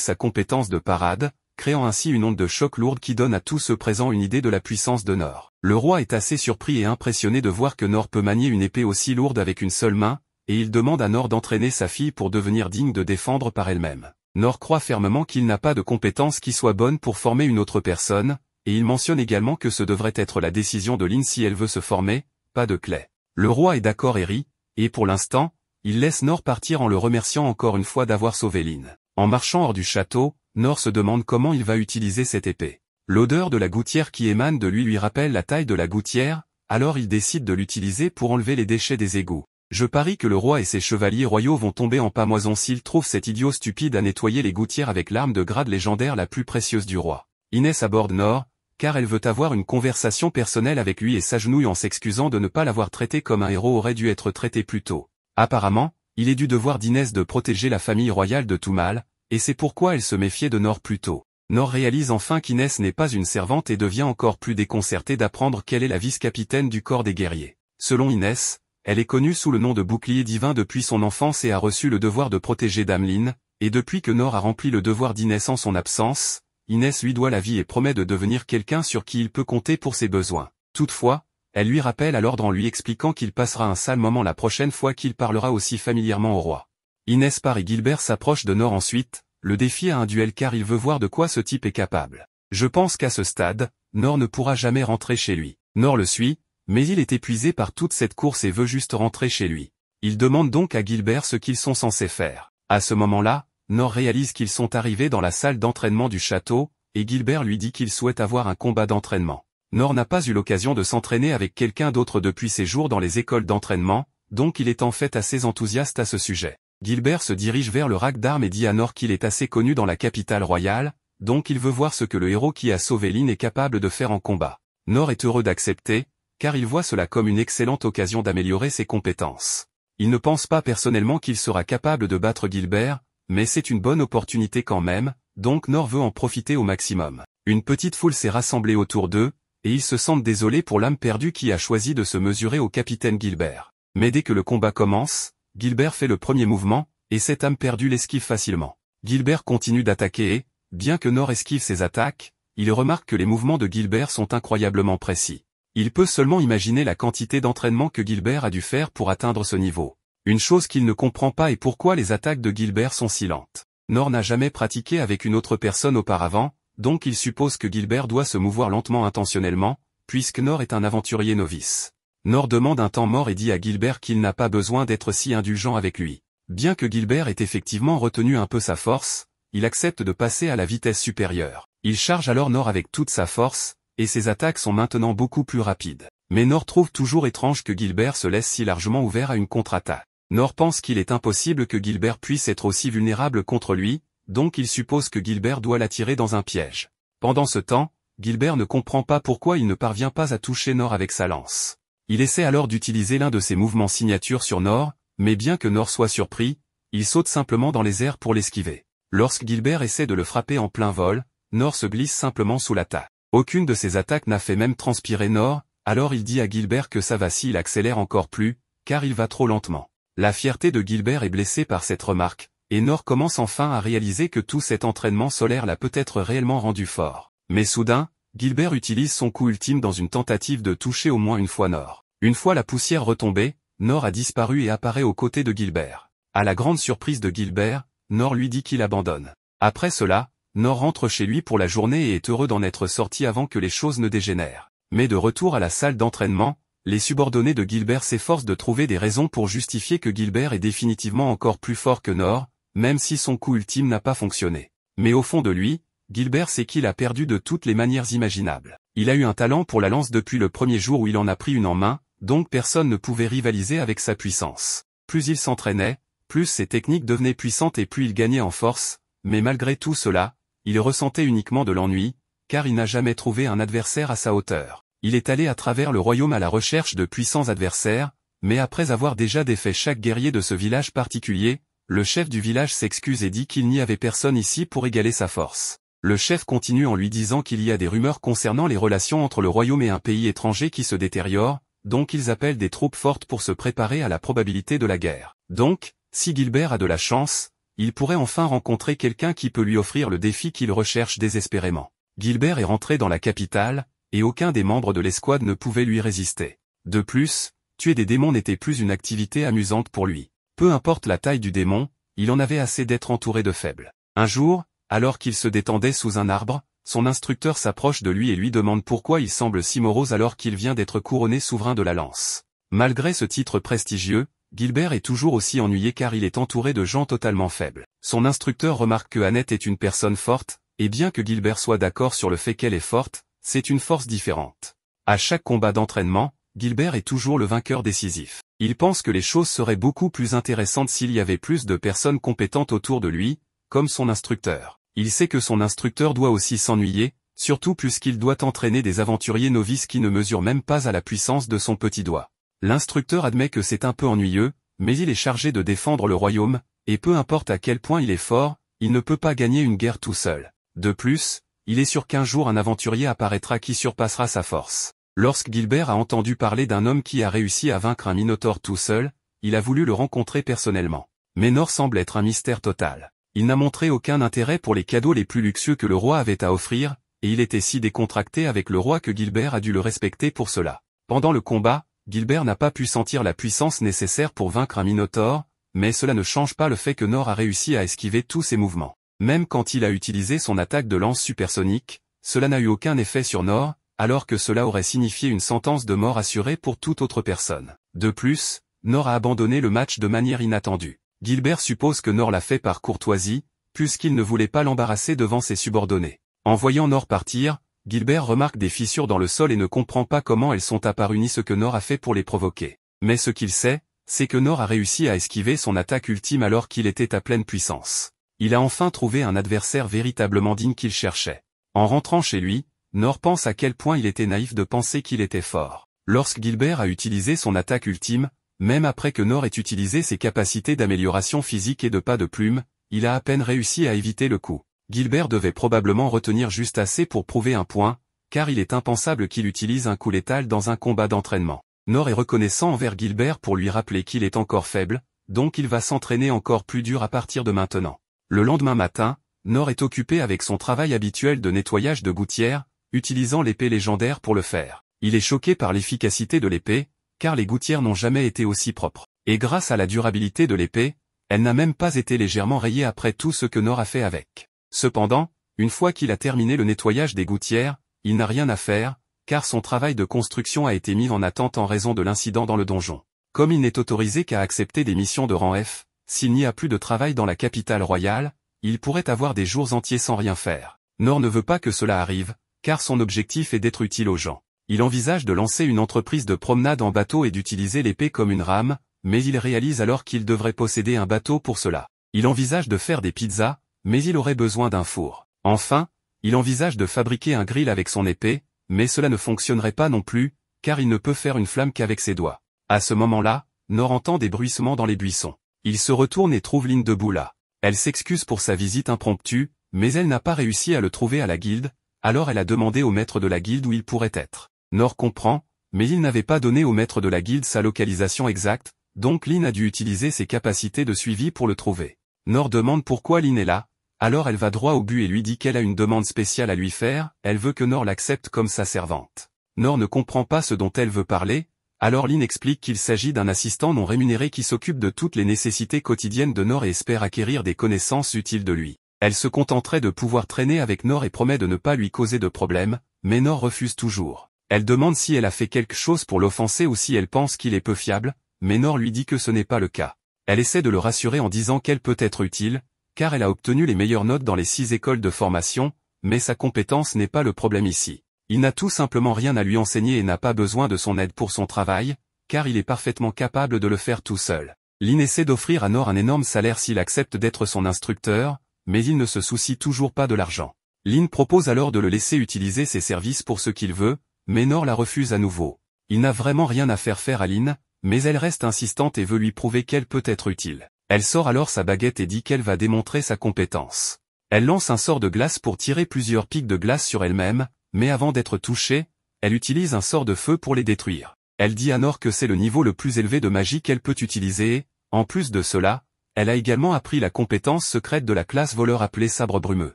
sa compétence de parade, créant ainsi une onde de choc lourde qui donne à tous ceux présents une idée de la puissance de Nor. Le roi est assez surpris et impressionné de voir que Nor peut manier une épée aussi lourde avec une seule main, et il demande à Nor d'entraîner sa fille pour devenir digne de défendre par elle-même. Nor croit fermement qu'il n'a pas de compétences qui soient bonnes pour former une autre personne, et il mentionne également que ce devrait être la décision de Lin si elle veut se former, pas de Clay. Le roi est d'accord et rit, et pour l'instant, il laisse Nor partir en le remerciant encore une fois d'avoir sauvé Lin. En marchant hors du château, Nor se demande comment il va utiliser cette épée. L'odeur de la gouttière qui émane de lui rappelle la taille de la gouttière, alors il décide de l'utiliser pour enlever les déchets des égouts. Je parie que le roi et ses chevaliers royaux vont tomber en pâmoison s'ils trouvent cet idiot stupide à nettoyer les gouttières avec l'arme de grade légendaire la plus précieuse du roi. Inès aborde Nor, car elle veut avoir une conversation personnelle avec lui et s'agenouille en s'excusant de ne pas l'avoir traité comme un héros aurait dû être traité plus tôt. Apparemment, il est du devoir d'Inès de protéger la famille royale de tout mal, et c'est pourquoi elle se méfiait de Nor plus tôt. Nor réalise enfin qu'Inès n'est pas une servante et devient encore plus déconcertée d'apprendre qu'elle est la vice-capitaine du corps des guerriers. Selon Inès, elle est connue sous le nom de bouclier divin depuis son enfance et a reçu le devoir de protéger Dame Lin, et depuis que Nor a rempli le devoir d'Inès en son absence, Inès lui doit la vie et promet de devenir quelqu'un sur qui il peut compter pour ses besoins. Toutefois, elle lui rappelle à l'ordre en lui expliquant qu'il passera un sale moment la prochaine fois qu'il parlera aussi familièrement au roi. Inès part et Gilbert s'approche de Nor ensuite, le défie à un duel car il veut voir de quoi ce type est capable. Je pense qu'à ce stade, Nor ne pourra jamais rentrer chez lui. Nor le suit, mais il est épuisé par toute cette course et veut juste rentrer chez lui. Il demande donc à Gilbert ce qu'ils sont censés faire. À ce moment-là, Nor réalise qu'ils sont arrivés dans la salle d'entraînement du château, et Gilbert lui dit qu'il souhaite avoir un combat d'entraînement. Nor n'a pas eu l'occasion de s'entraîner avec quelqu'un d'autre depuis ses jours dans les écoles d'entraînement, donc il est en fait assez enthousiaste à ce sujet. Gilbert se dirige vers le rack d'armes et dit à Nor qu'il est assez connu dans la capitale royale, donc il veut voir ce que le héros qui a sauvé Lin est capable de faire en combat. Nor est heureux d'accepter, car il voit cela comme une excellente occasion d'améliorer ses compétences. Il ne pense pas personnellement qu'il sera capable de battre Gilbert, mais c'est une bonne opportunité quand même, donc Nor veut en profiter au maximum. Une petite foule s'est rassemblée autour d'eux, et ils se sentent désolés pour l'âme perdue qui a choisi de se mesurer au capitaine Gilbert. Mais dès que le combat commence, Gilbert fait le premier mouvement, et cette âme perdue l'esquive facilement. Gilbert continue d'attaquer et, bien que Nor esquive ses attaques, il remarque que les mouvements de Gilbert sont incroyablement précis. Il peut seulement imaginer la quantité d'entraînement que Gilbert a dû faire pour atteindre ce niveau. Une chose qu'il ne comprend pas est pourquoi les attaques de Gilbert sont si lentes. Nor n'a jamais pratiqué avec une autre personne auparavant, donc il suppose que Gilbert doit se mouvoir lentement intentionnellement, puisque Nor est un aventurier novice. Nor demande un temps mort et dit à Gilbert qu'il n'a pas besoin d'être si indulgent avec lui. Bien que Gilbert ait effectivement retenu un peu sa force, il accepte de passer à la vitesse supérieure. Il charge alors Nor avec toute sa force, et ses attaques sont maintenant beaucoup plus rapides. Mais Nor trouve toujours étrange que Gilbert se laisse si largement ouvert à une contre-attaque. Nor pense qu'il est impossible que Gilbert puisse être aussi vulnérable contre lui, donc il suppose que Gilbert doit l'attirer dans un piège. Pendant ce temps, Gilbert ne comprend pas pourquoi il ne parvient pas à toucher Nor avec sa lance. Il essaie alors d'utiliser l'un de ses mouvements signature sur Nor, mais bien que Nor soit surpris, il saute simplement dans les airs pour l'esquiver. Lorsque Gilbert essaie de le frapper en plein vol, Nor se glisse simplement sous l'attaque. Aucune de ses attaques n'a fait même transpirer Nor, alors il dit à Gilbert que ça va s'il accélère encore plus, car il va trop lentement. La fierté de Gilbert est blessée par cette remarque, et Nor commence enfin à réaliser que tout cet entraînement solaire l'a peut-être réellement rendu fort. Mais soudain, Gilbert utilise son coup ultime dans une tentative de toucher au moins une fois Nor. Une fois la poussière retombée, Nor a disparu et apparaît aux côtés de Gilbert. À la grande surprise de Gilbert, Nor lui dit qu'il abandonne. Après cela, Nor rentre chez lui pour la journée et est heureux d'en être sorti avant que les choses ne dégénèrent. Mais de retour à la salle d'entraînement, les subordonnés de Gilbert s'efforcent de trouver des raisons pour justifier que Gilbert est définitivement encore plus fort que Nor, même si son coup ultime n'a pas fonctionné. Mais au fond de lui, Gilbert sait qu'il a perdu de toutes les manières imaginables. Il a eu un talent pour la lance depuis le premier jour où il en a pris une en main, donc personne ne pouvait rivaliser avec sa puissance. Plus il s'entraînait, plus ses techniques devenaient puissantes et plus il gagnait en force, mais malgré tout cela, il ressentait uniquement de l'ennui, car il n'a jamais trouvé un adversaire à sa hauteur. Il est allé à travers le royaume à la recherche de puissants adversaires, mais après avoir déjà défait chaque guerrier de ce village particulier, le chef du village s'excuse et dit qu'il n'y avait personne ici pour égaler sa force. Le chef continue en lui disant qu'il y a des rumeurs concernant les relations entre le royaume et un pays étranger qui se détériorent, donc ils appellent des troupes fortes pour se préparer à la probabilité de la guerre. Donc, si Gilbert a de la chance, il pourrait enfin rencontrer quelqu'un qui peut lui offrir le défi qu'il recherche désespérément. Gilbert est rentré dans la capitale, et aucun des membres de l'escouade ne pouvait lui résister. De plus, tuer des démons n'était plus une activité amusante pour lui. Peu importe la taille du démon, il en avait assez d'être entouré de faibles. Un jour, alors qu'il se détendait sous un arbre, son instructeur s'approche de lui et lui demande pourquoi il semble si morose alors qu'il vient d'être couronné souverain de la lance. Malgré ce titre prestigieux, Gilbert est toujours aussi ennuyé car il est entouré de gens totalement faibles. Son instructeur remarque que Annette est une personne forte, et bien que Gilbert soit d'accord sur le fait qu'elle est forte, c'est une force différente. À chaque combat d'entraînement, Gilbert est toujours le vainqueur décisif. Il pense que les choses seraient beaucoup plus intéressantes s'il y avait plus de personnes compétentes autour de lui, comme son instructeur. Il sait que son instructeur doit aussi s'ennuyer, surtout puisqu'il doit entraîner des aventuriers novices qui ne mesurent même pas à la puissance de son petit doigt. L'instructeur admet que c'est un peu ennuyeux, mais il est chargé de défendre le royaume, et peu importe à quel point il est fort, il ne peut pas gagner une guerre tout seul. De plus, il est sûr qu'un jour un aventurier apparaîtra qui surpassera sa force. Lorsque Gilbert a entendu parler d'un homme qui a réussi à vaincre un minotaure tout seul, il a voulu le rencontrer personnellement. Mais Nor semble être un mystère total. Il n'a montré aucun intérêt pour les cadeaux les plus luxueux que le roi avait à offrir, et il était si décontracté avec le roi que Gilbert a dû le respecter pour cela. Pendant le combat, Gilbert n'a pas pu sentir la puissance nécessaire pour vaincre un minotaure, mais cela ne change pas le fait que Nor a réussi à esquiver tous ses mouvements. Même quand il a utilisé son attaque de lance supersonique, cela n'a eu aucun effet sur Nor, alors que cela aurait signifié une sentence de mort assurée pour toute autre personne. De plus, Nor a abandonné le match de manière inattendue. Gilbert suppose que Nor l'a fait par courtoisie, puisqu'il ne voulait pas l'embarrasser devant ses subordonnés. En voyant Nor partir, Gilbert remarque des fissures dans le sol et ne comprend pas comment elles sont apparues ni ce que Nor a fait pour les provoquer. Mais ce qu'il sait, c'est que Nor a réussi à esquiver son attaque ultime alors qu'il était à pleine puissance. Il a enfin trouvé un adversaire véritablement digne qu'il cherchait. En rentrant chez lui, Nor pense à quel point il était naïf de penser qu'il était fort. Lorsque Gilbert a utilisé son attaque ultime, même après que Nor ait utilisé ses capacités d'amélioration physique et de pas de plume, il a à peine réussi à éviter le coup. Gilbert devait probablement retenir juste assez pour prouver un point, car il est impensable qu'il utilise un coup létal dans un combat d'entraînement. Nor est reconnaissant envers Gilbert pour lui rappeler qu'il est encore faible, donc il va s'entraîner encore plus dur à partir de maintenant. Le lendemain matin, Nor est occupé avec son travail habituel de nettoyage de gouttières, utilisant l'épée légendaire pour le faire. Il est choqué par l'efficacité de l'épée, car les gouttières n'ont jamais été aussi propres. Et grâce à la durabilité de l'épée, elle n'a même pas été légèrement rayée après tout ce que Nor a fait avec. Cependant, une fois qu'il a terminé le nettoyage des gouttières, il n'a rien à faire, car son travail de construction a été mis en attente en raison de l'incident dans le donjon. Comme il n'est autorisé qu'à accepter des missions de rang F, s'il n'y a plus de travail dans la capitale royale, il pourrait avoir des jours entiers sans rien faire. Nor ne veut pas que cela arrive, car son objectif est d'être utile aux gens. Il envisage de lancer une entreprise de promenade en bateau et d'utiliser l'épée comme une rame, mais il réalise alors qu'il devrait posséder un bateau pour cela. Il envisage de faire des pizzas, mais il aurait besoin d'un four. Enfin, il envisage de fabriquer un grill avec son épée, mais cela ne fonctionnerait pas non plus, car il ne peut faire une flamme qu'avec ses doigts. À ce moment-là, Nor entend des bruissements dans les buissons. Il se retourne et trouve Lynn debout là. Elle s'excuse pour sa visite impromptue, mais elle n'a pas réussi à le trouver à la guilde, alors elle a demandé au maître de la guilde où il pourrait être. Nor comprend, mais il n'avait pas donné au maître de la guilde sa localisation exacte, donc Lynn a dû utiliser ses capacités de suivi pour le trouver. Nor demande pourquoi Lynn est là, alors elle va droit au but et lui dit qu'elle a une demande spéciale à lui faire, elle veut que Nor l'accepte comme sa servante. Nor ne comprend pas ce dont elle veut parler, alors Lynn explique qu'il s'agit d'un assistant non rémunéré qui s'occupe de toutes les nécessités quotidiennes de Nor et espère acquérir des connaissances utiles de lui. Elle se contenterait de pouvoir traîner avec Nor et promet de ne pas lui causer de problème, mais Nor refuse toujours. Elle demande si elle a fait quelque chose pour l'offenser ou si elle pense qu'il est peu fiable, mais Nor lui dit que ce n'est pas le cas. Elle essaie de le rassurer en disant qu'elle peut être utile, car elle a obtenu les meilleures notes dans les 6 écoles de formation, mais sa compétence n'est pas le problème ici. Il n'a tout simplement rien à lui enseigner et n'a pas besoin de son aide pour son travail, car il est parfaitement capable de le faire tout seul. Lynn essaie d'offrir à Nor un énorme salaire s'il accepte d'être son instructeur, mais il ne se soucie toujours pas de l'argent. Lynn propose alors de le laisser utiliser ses services pour ce qu'il veut, mais Nor la refuse à nouveau. Il n'a vraiment rien à faire à Lynn, mais elle reste insistante et veut lui prouver qu'elle peut être utile. Elle sort alors sa baguette et dit qu'elle va démontrer sa compétence. Elle lance un sort de glace pour tirer plusieurs pics de glace sur elle-même, mais avant d'être touchée, elle utilise un sort de feu pour les détruire. Elle dit à Nor que c'est le niveau le plus élevé de magie qu'elle peut utiliser et, en plus de cela, elle a également appris la compétence secrète de la classe voleur appelée sabre brumeux.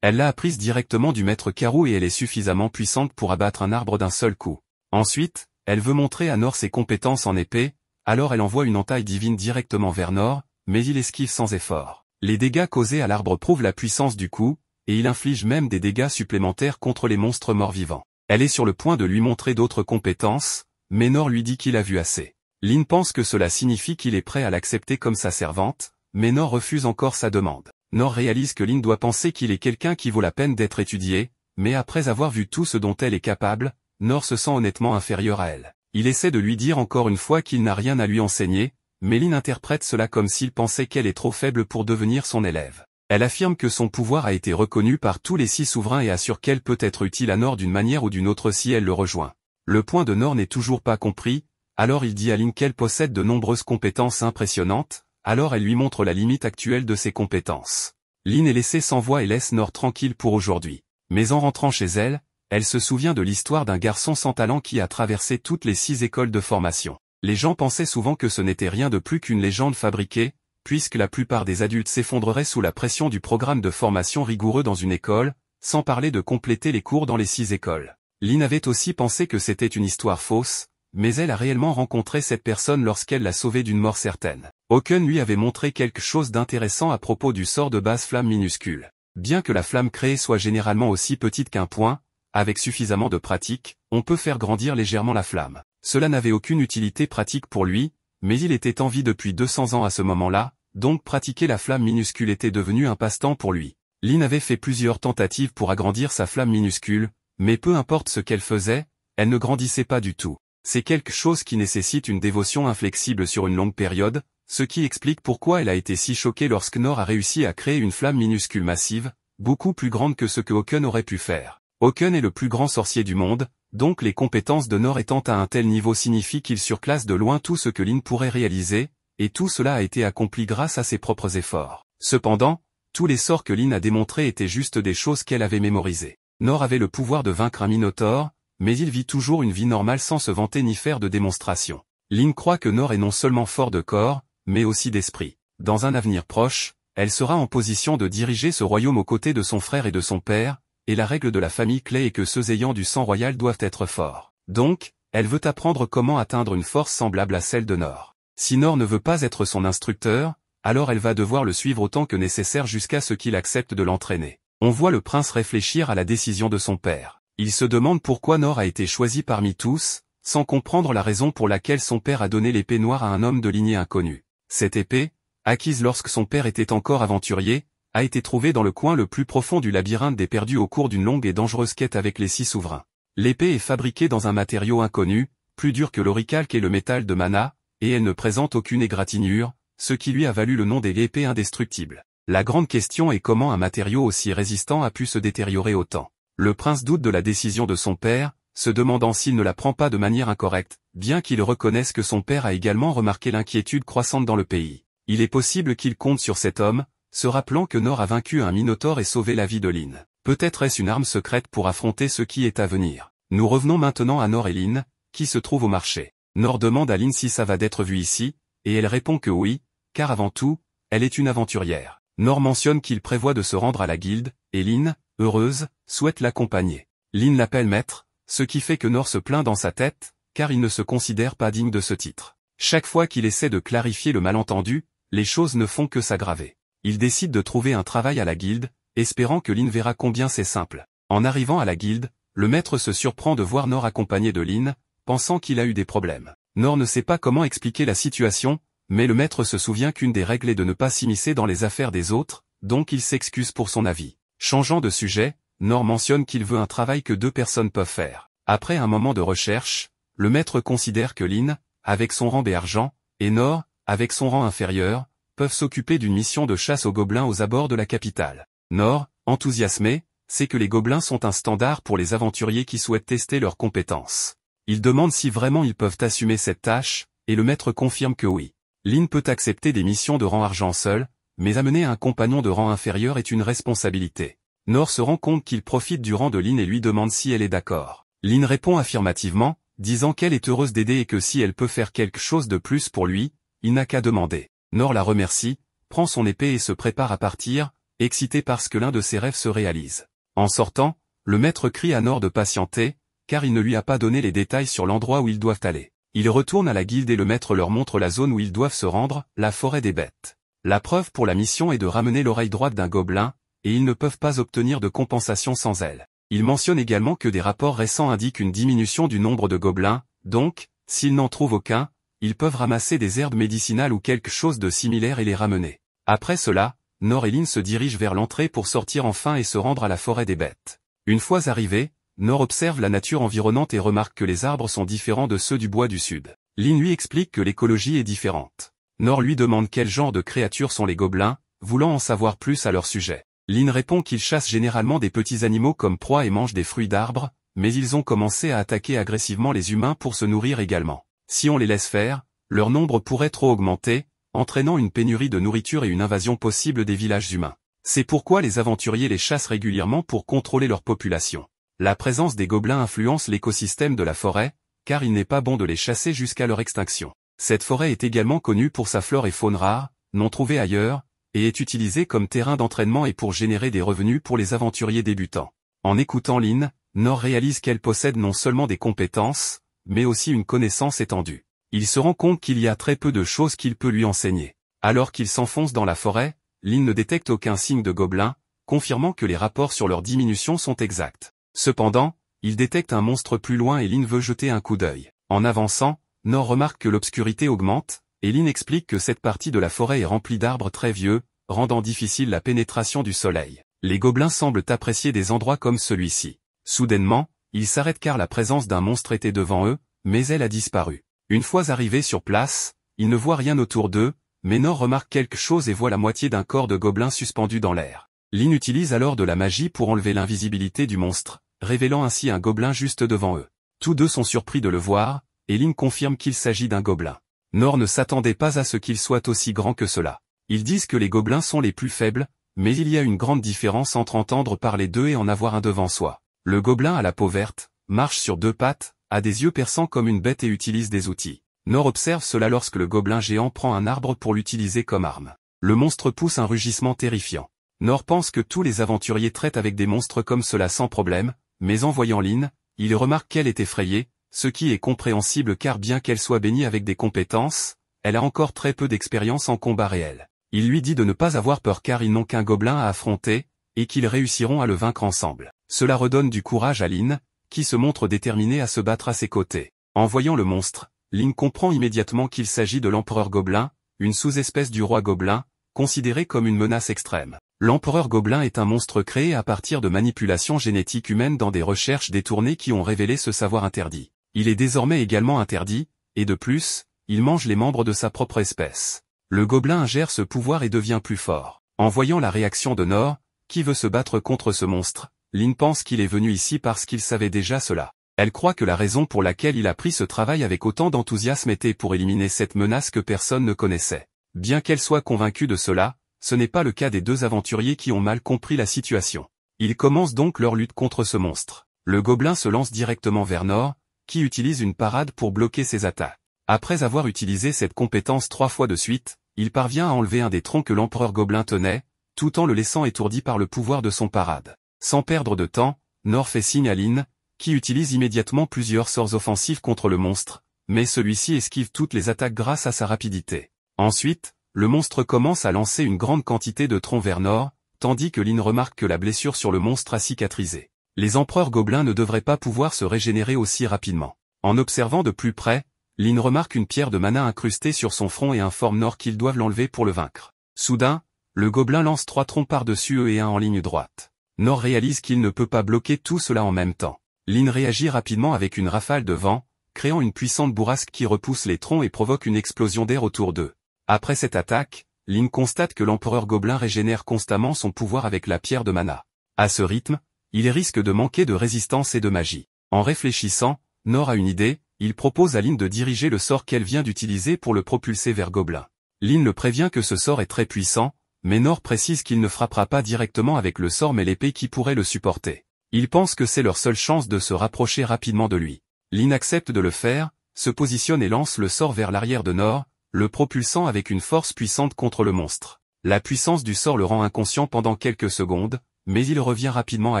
Elle l'a apprise directement du maître Karou et elle est suffisamment puissante pour abattre un arbre d'un seul coup. Ensuite, elle veut montrer à Nor ses compétences en épée, alors elle envoie une entaille divine directement vers Nor, mais il esquive sans effort. Les dégâts causés à l'arbre prouvent la puissance du coup, et il inflige même des dégâts supplémentaires contre les monstres morts-vivants. Elle est sur le point de lui montrer d'autres compétences, mais Nor lui dit qu'il a vu assez. Lin pense que cela signifie qu'il est prêt à l'accepter comme sa servante, mais Nor refuse encore sa demande. Nor réalise que Lin doit penser qu'il est quelqu'un qui vaut la peine d'être étudié, mais après avoir vu tout ce dont elle est capable, Nor se sent honnêtement inférieur à elle. Il essaie de lui dire encore une fois qu'il n'a rien à lui enseigner, mais Lin interprète cela comme s'il pensait qu'elle est trop faible pour devenir son élève. Elle affirme que son pouvoir a été reconnu par tous les 6 souverains et assure qu'elle peut être utile à Nor d'une manière ou d'une autre si elle le rejoint. Le point de Nor n'est toujours pas compris, alors il dit à Lin qu'elle possède de nombreuses compétences impressionnantes, alors elle lui montre la limite actuelle de ses compétences. Lin est laissée sans voix et laisse Nor tranquille pour aujourd'hui. Mais en rentrant chez elle, elle se souvient de l'histoire d'un garçon sans talent qui a traversé toutes les 6 écoles de formation. Les gens pensaient souvent que ce n'était rien de plus qu'une légende fabriquée, puisque la plupart des adultes s'effondreraient sous la pression du programme de formation rigoureux dans une école, sans parler de compléter les cours dans les 6 écoles. Lin avait aussi pensé que c'était une histoire fausse, mais elle a réellement rencontré cette personne lorsqu'elle l'a sauvée d'une mort certaine. Oken lui avait montré quelque chose d'intéressant à propos du sort de base flamme minuscule. Bien que la flamme créée soit généralement aussi petite qu'un point, avec suffisamment de pratique, on peut faire grandir légèrement la flamme. Cela n'avait aucune utilité pratique pour lui, mais il était en vie depuis 200 ans à ce moment-là, donc pratiquer la flamme minuscule était devenu un passe-temps pour lui. Lin avait fait plusieurs tentatives pour agrandir sa flamme minuscule, mais peu importe ce qu'elle faisait, elle ne grandissait pas du tout. C'est quelque chose qui nécessite une dévotion inflexible sur une longue période, ce qui explique pourquoi elle a été si choquée lorsque Nor a réussi à créer une flamme minuscule massive, beaucoup plus grande que ce que Oken aurait pu faire. Oken est le plus grand sorcier du monde, donc les compétences de Nor étant à un tel niveau signifie qu'il surclasse de loin tout ce que Lin pourrait réaliser, et tout cela a été accompli grâce à ses propres efforts. Cependant, tous les sorts que Lin a démontrés étaient juste des choses qu'elle avait mémorisées. Nor avait le pouvoir de vaincre un minotaure, mais il vit toujours une vie normale sans se vanter ni faire de démonstration. Lin croit que Nor est non seulement fort de corps, mais aussi d'esprit. Dans un avenir proche, elle sera en position de diriger ce royaume aux côtés de son frère et de son père, et la règle de la famille clé est que ceux ayant du sang royal doivent être forts. Donc, elle veut apprendre comment atteindre une force semblable à celle de Nor. Si Nor ne veut pas être son instructeur, alors elle va devoir le suivre autant que nécessaire jusqu'à ce qu'il accepte de l'entraîner. On voit le prince réfléchir à la décision de son père. Il se demande pourquoi Nor a été choisi parmi tous, sans comprendre la raison pour laquelle son père a donné l'épée noire à un homme de lignée inconnue. Cette épée, acquise lorsque son père était encore aventurier, a été trouvée dans le coin le plus profond du labyrinthe des perdus au cours d'une longue et dangereuse quête avec les 6 souverains. L'épée est fabriquée dans un matériau inconnu, plus dur que l'oricalque et le métal de mana, et elle ne présente aucune égratignure, ce qui lui a valu le nom d'épée indestructible. La grande question est comment un matériau aussi résistant a pu se détériorer autant. Le prince doute de la décision de son père, se demandant s'il ne la prend pas de manière incorrecte, bien qu'il reconnaisse que son père a également remarqué l'inquiétude croissante dans le pays. Il est possible qu'il compte sur cet homme, se rappelant que Nor a vaincu un minotaure et sauvé la vie de Lin. Peut-être est-ce une arme secrète pour affronter ce qui est à venir. Nous revenons maintenant à Nor et Lin, qui se trouvent au marché. Nor demande à Lin si ça va d'être vu ici, et elle répond que oui, car avant tout, elle est une aventurière. Nor mentionne qu'il prévoit de se rendre à la guilde, et Lin, heureuse, souhaite l'accompagner. Lin l'appelle maître, ce qui fait que Nor se plaint dans sa tête, car il ne se considère pas digne de ce titre. Chaque fois qu'il essaie de clarifier le malentendu, les choses ne font que s'aggraver. Il décide de trouver un travail à la guilde, espérant que Lin verra combien c'est simple. En arrivant à la guilde, le maître se surprend de voir Nor accompagné de Lin, pensant qu'il a eu des problèmes. Nor ne sait pas comment expliquer la situation, mais le maître se souvient qu'une des règles est de ne pas s'immiscer dans les affaires des autres, donc il s'excuse pour son avis. Changeant de sujet, Nor mentionne qu'il veut un travail que 2 personnes peuvent faire. Après un moment de recherche, le maître considère que Lin, avec son rang B-argent, et Nor, avec son rang inférieur, peuvent s'occuper d'une mission de chasse aux gobelins aux abords de la capitale. Nor, enthousiasmé, sait que les gobelins sont un standard pour les aventuriers qui souhaitent tester leurs compétences. Il demande si vraiment ils peuvent assumer cette tâche, et le maître confirme que oui. Lin peut accepter des missions de rang argent seul, mais amener un compagnon de rang inférieur est une responsabilité. Nor se rend compte qu'il profite du rang de Lin et lui demande si elle est d'accord. Lin répond affirmativement, disant qu'elle est heureuse d'aider et que si elle peut faire quelque chose de plus pour lui, il n'a qu'à demander. Nor la remercie, prend son épée et se prépare à partir, excité parce que l'un de ses rêves se réalise. En sortant, le maître crie à Nor de patienter, car il ne lui a pas donné les détails sur l'endroit où ils doivent aller. Ils retournent à la guilde et le maître leur montre la zone où ils doivent se rendre, la forêt des bêtes. La preuve pour la mission est de ramener l'oreille droite d'un gobelin, et ils ne peuvent pas obtenir de compensation sans elle. Il mentionne également que des rapports récents indiquent une diminution du nombre de gobelins, donc, s'ils n'en trouvent aucun, ils peuvent ramasser des herbes médicinales ou quelque chose de similaire et les ramener. Après cela, Nor et Lin se dirigent vers l'entrée pour sortir enfin et se rendre à la forêt des bêtes. Une fois arrivés, Nor observe la nature environnante et remarque que les arbres sont différents de ceux du bois du sud. Lin lui explique que l'écologie est différente. Nor lui demande quel genre de créatures sont les gobelins, voulant en savoir plus à leur sujet. Lin répond qu'ils chassent généralement des petits animaux comme proie et mangent des fruits d'arbres, mais ils ont commencé à attaquer agressivement les humains pour se nourrir également. Si on les laisse faire, leur nombre pourrait trop augmenter, entraînant une pénurie de nourriture et une invasion possible des villages humains. C'est pourquoi les aventuriers les chassent régulièrement pour contrôler leur population. La présence des gobelins influence l'écosystème de la forêt, car il n'est pas bon de les chasser jusqu'à leur extinction. Cette forêt est également connue pour sa flore et faune rare, non trouvée ailleurs, et est utilisée comme terrain d'entraînement et pour générer des revenus pour les aventuriers débutants. En écoutant Lin, Nor réalise qu'elle possède non seulement des compétences, mais aussi une connaissance étendue. Il se rend compte qu'il y a très peu de choses qu'il peut lui enseigner. Alors qu'il s'enfonce dans la forêt, Lin ne détecte aucun signe de gobelin, confirmant que les rapports sur leur diminution sont exacts. Cependant, il détecte un monstre plus loin et Lin veut jeter un coup d'œil. En avançant, Nor remarque que l'obscurité augmente, et Lin explique que cette partie de la forêt est remplie d'arbres très vieux, rendant difficile la pénétration du soleil. Les gobelins semblent apprécier des endroits comme celui-ci. Soudainement, ils s'arrêtent car la présence d'un monstre était devant eux, mais elle a disparu. Une fois arrivés sur place, ils ne voient rien autour d'eux, mais Nor remarque quelque chose et voit la moitié d'un corps de gobelin suspendu dans l'air. Lin utilise alors de la magie pour enlever l'invisibilité du monstre, révélant ainsi un gobelin juste devant eux. Tous deux sont surpris de le voir, et Lin confirme qu'il s'agit d'un gobelin. Nor ne s'attendait pas à ce qu'il soit aussi grand que cela. Ils disent que les gobelins sont les plus faibles, mais il y a une grande différence entre entendre parler d'eux et en avoir un devant soi. Le gobelin à la peau verte, marche sur deux pattes, a des yeux perçants comme une bête et utilise des outils. Nor observe cela lorsque le gobelin géant prend un arbre pour l'utiliser comme arme. Le monstre pousse un rugissement terrifiant. Nor pense que tous les aventuriers traitent avec des monstres comme cela sans problème, mais en voyant Lin, il remarque qu'elle est effrayée, ce qui est compréhensible car bien qu'elle soit bénie avec des compétences, elle a encore très peu d'expérience en combat réel. Il lui dit de ne pas avoir peur car ils n'ont qu'un gobelin à affronter, et qu'ils réussiront à le vaincre ensemble. Cela redonne du courage à Lin, qui se montre déterminée à se battre à ses côtés. En voyant le monstre, Lin comprend immédiatement qu'il s'agit de l'empereur gobelin, une sous-espèce du roi gobelin, considéré comme une menace extrême. L'empereur gobelin est un monstre créé à partir de manipulations génétiques humaines dans des recherches détournées qui ont révélé ce savoir interdit. Il est désormais également interdit, et de plus, il mange les membres de sa propre espèce. Le gobelin ingère ce pouvoir et devient plus fort. En voyant la réaction de Nor, qui veut se battre contre ce monstre, Lin pense qu'il est venu ici parce qu'il savait déjà cela. Elle croit que la raison pour laquelle il a pris ce travail avec autant d'enthousiasme était pour éliminer cette menace que personne ne connaissait. Bien qu'elle soit convaincue de cela, ce n'est pas le cas des deux aventuriers qui ont mal compris la situation. Ils commencent donc leur lutte contre ce monstre. Le gobelin se lance directement vers Nor, qui utilise une parade pour bloquer ses attaques. Après avoir utilisé cette compétence 3 fois de suite, il parvient à enlever un des troncs que l'empereur gobelin tenait, tout en le laissant étourdi par le pouvoir de son parade. Sans perdre de temps, Nor fait signe à Lin, qui utilise immédiatement plusieurs sorts offensifs contre le monstre, mais celui-ci esquive toutes les attaques grâce à sa rapidité. Ensuite, le monstre commence à lancer une grande quantité de troncs vers Nor, tandis que Lin remarque que la blessure sur le monstre a cicatrisé. Les empereurs gobelins ne devraient pas pouvoir se régénérer aussi rapidement. En observant de plus près, Lin remarque une pierre de mana incrustée sur son front et informe Nor qu'ils doivent l'enlever pour le vaincre. Soudain, le gobelin lance 3 troncs par-dessus eux et un en ligne droite. Nor réalise qu'il ne peut pas bloquer tout cela en même temps. Lin réagit rapidement avec une rafale de vent, créant une puissante bourrasque qui repousse les troncs et provoque une explosion d'air autour d'eux. Après cette attaque, Lin constate que l'empereur gobelin régénère constamment son pouvoir avec la pierre de mana. À ce rythme, il risque de manquer de résistance et de magie. En réfléchissant, Nor a une idée, il propose à Lin de diriger le sort qu'elle vient d'utiliser pour le propulser vers Gobelin. Lin le prévient que ce sort est très puissant, Mais Nor précise qu'il ne frappera pas directement avec le sort mais l'épée qui pourrait le supporter. Il pense que c'est leur seule chance de se rapprocher rapidement de lui. Lin accepte de le faire, se positionne et lance le sort vers l'arrière de Nor, le propulsant avec une force puissante contre le monstre. La puissance du sort le rend inconscient pendant quelques secondes, mais il revient rapidement à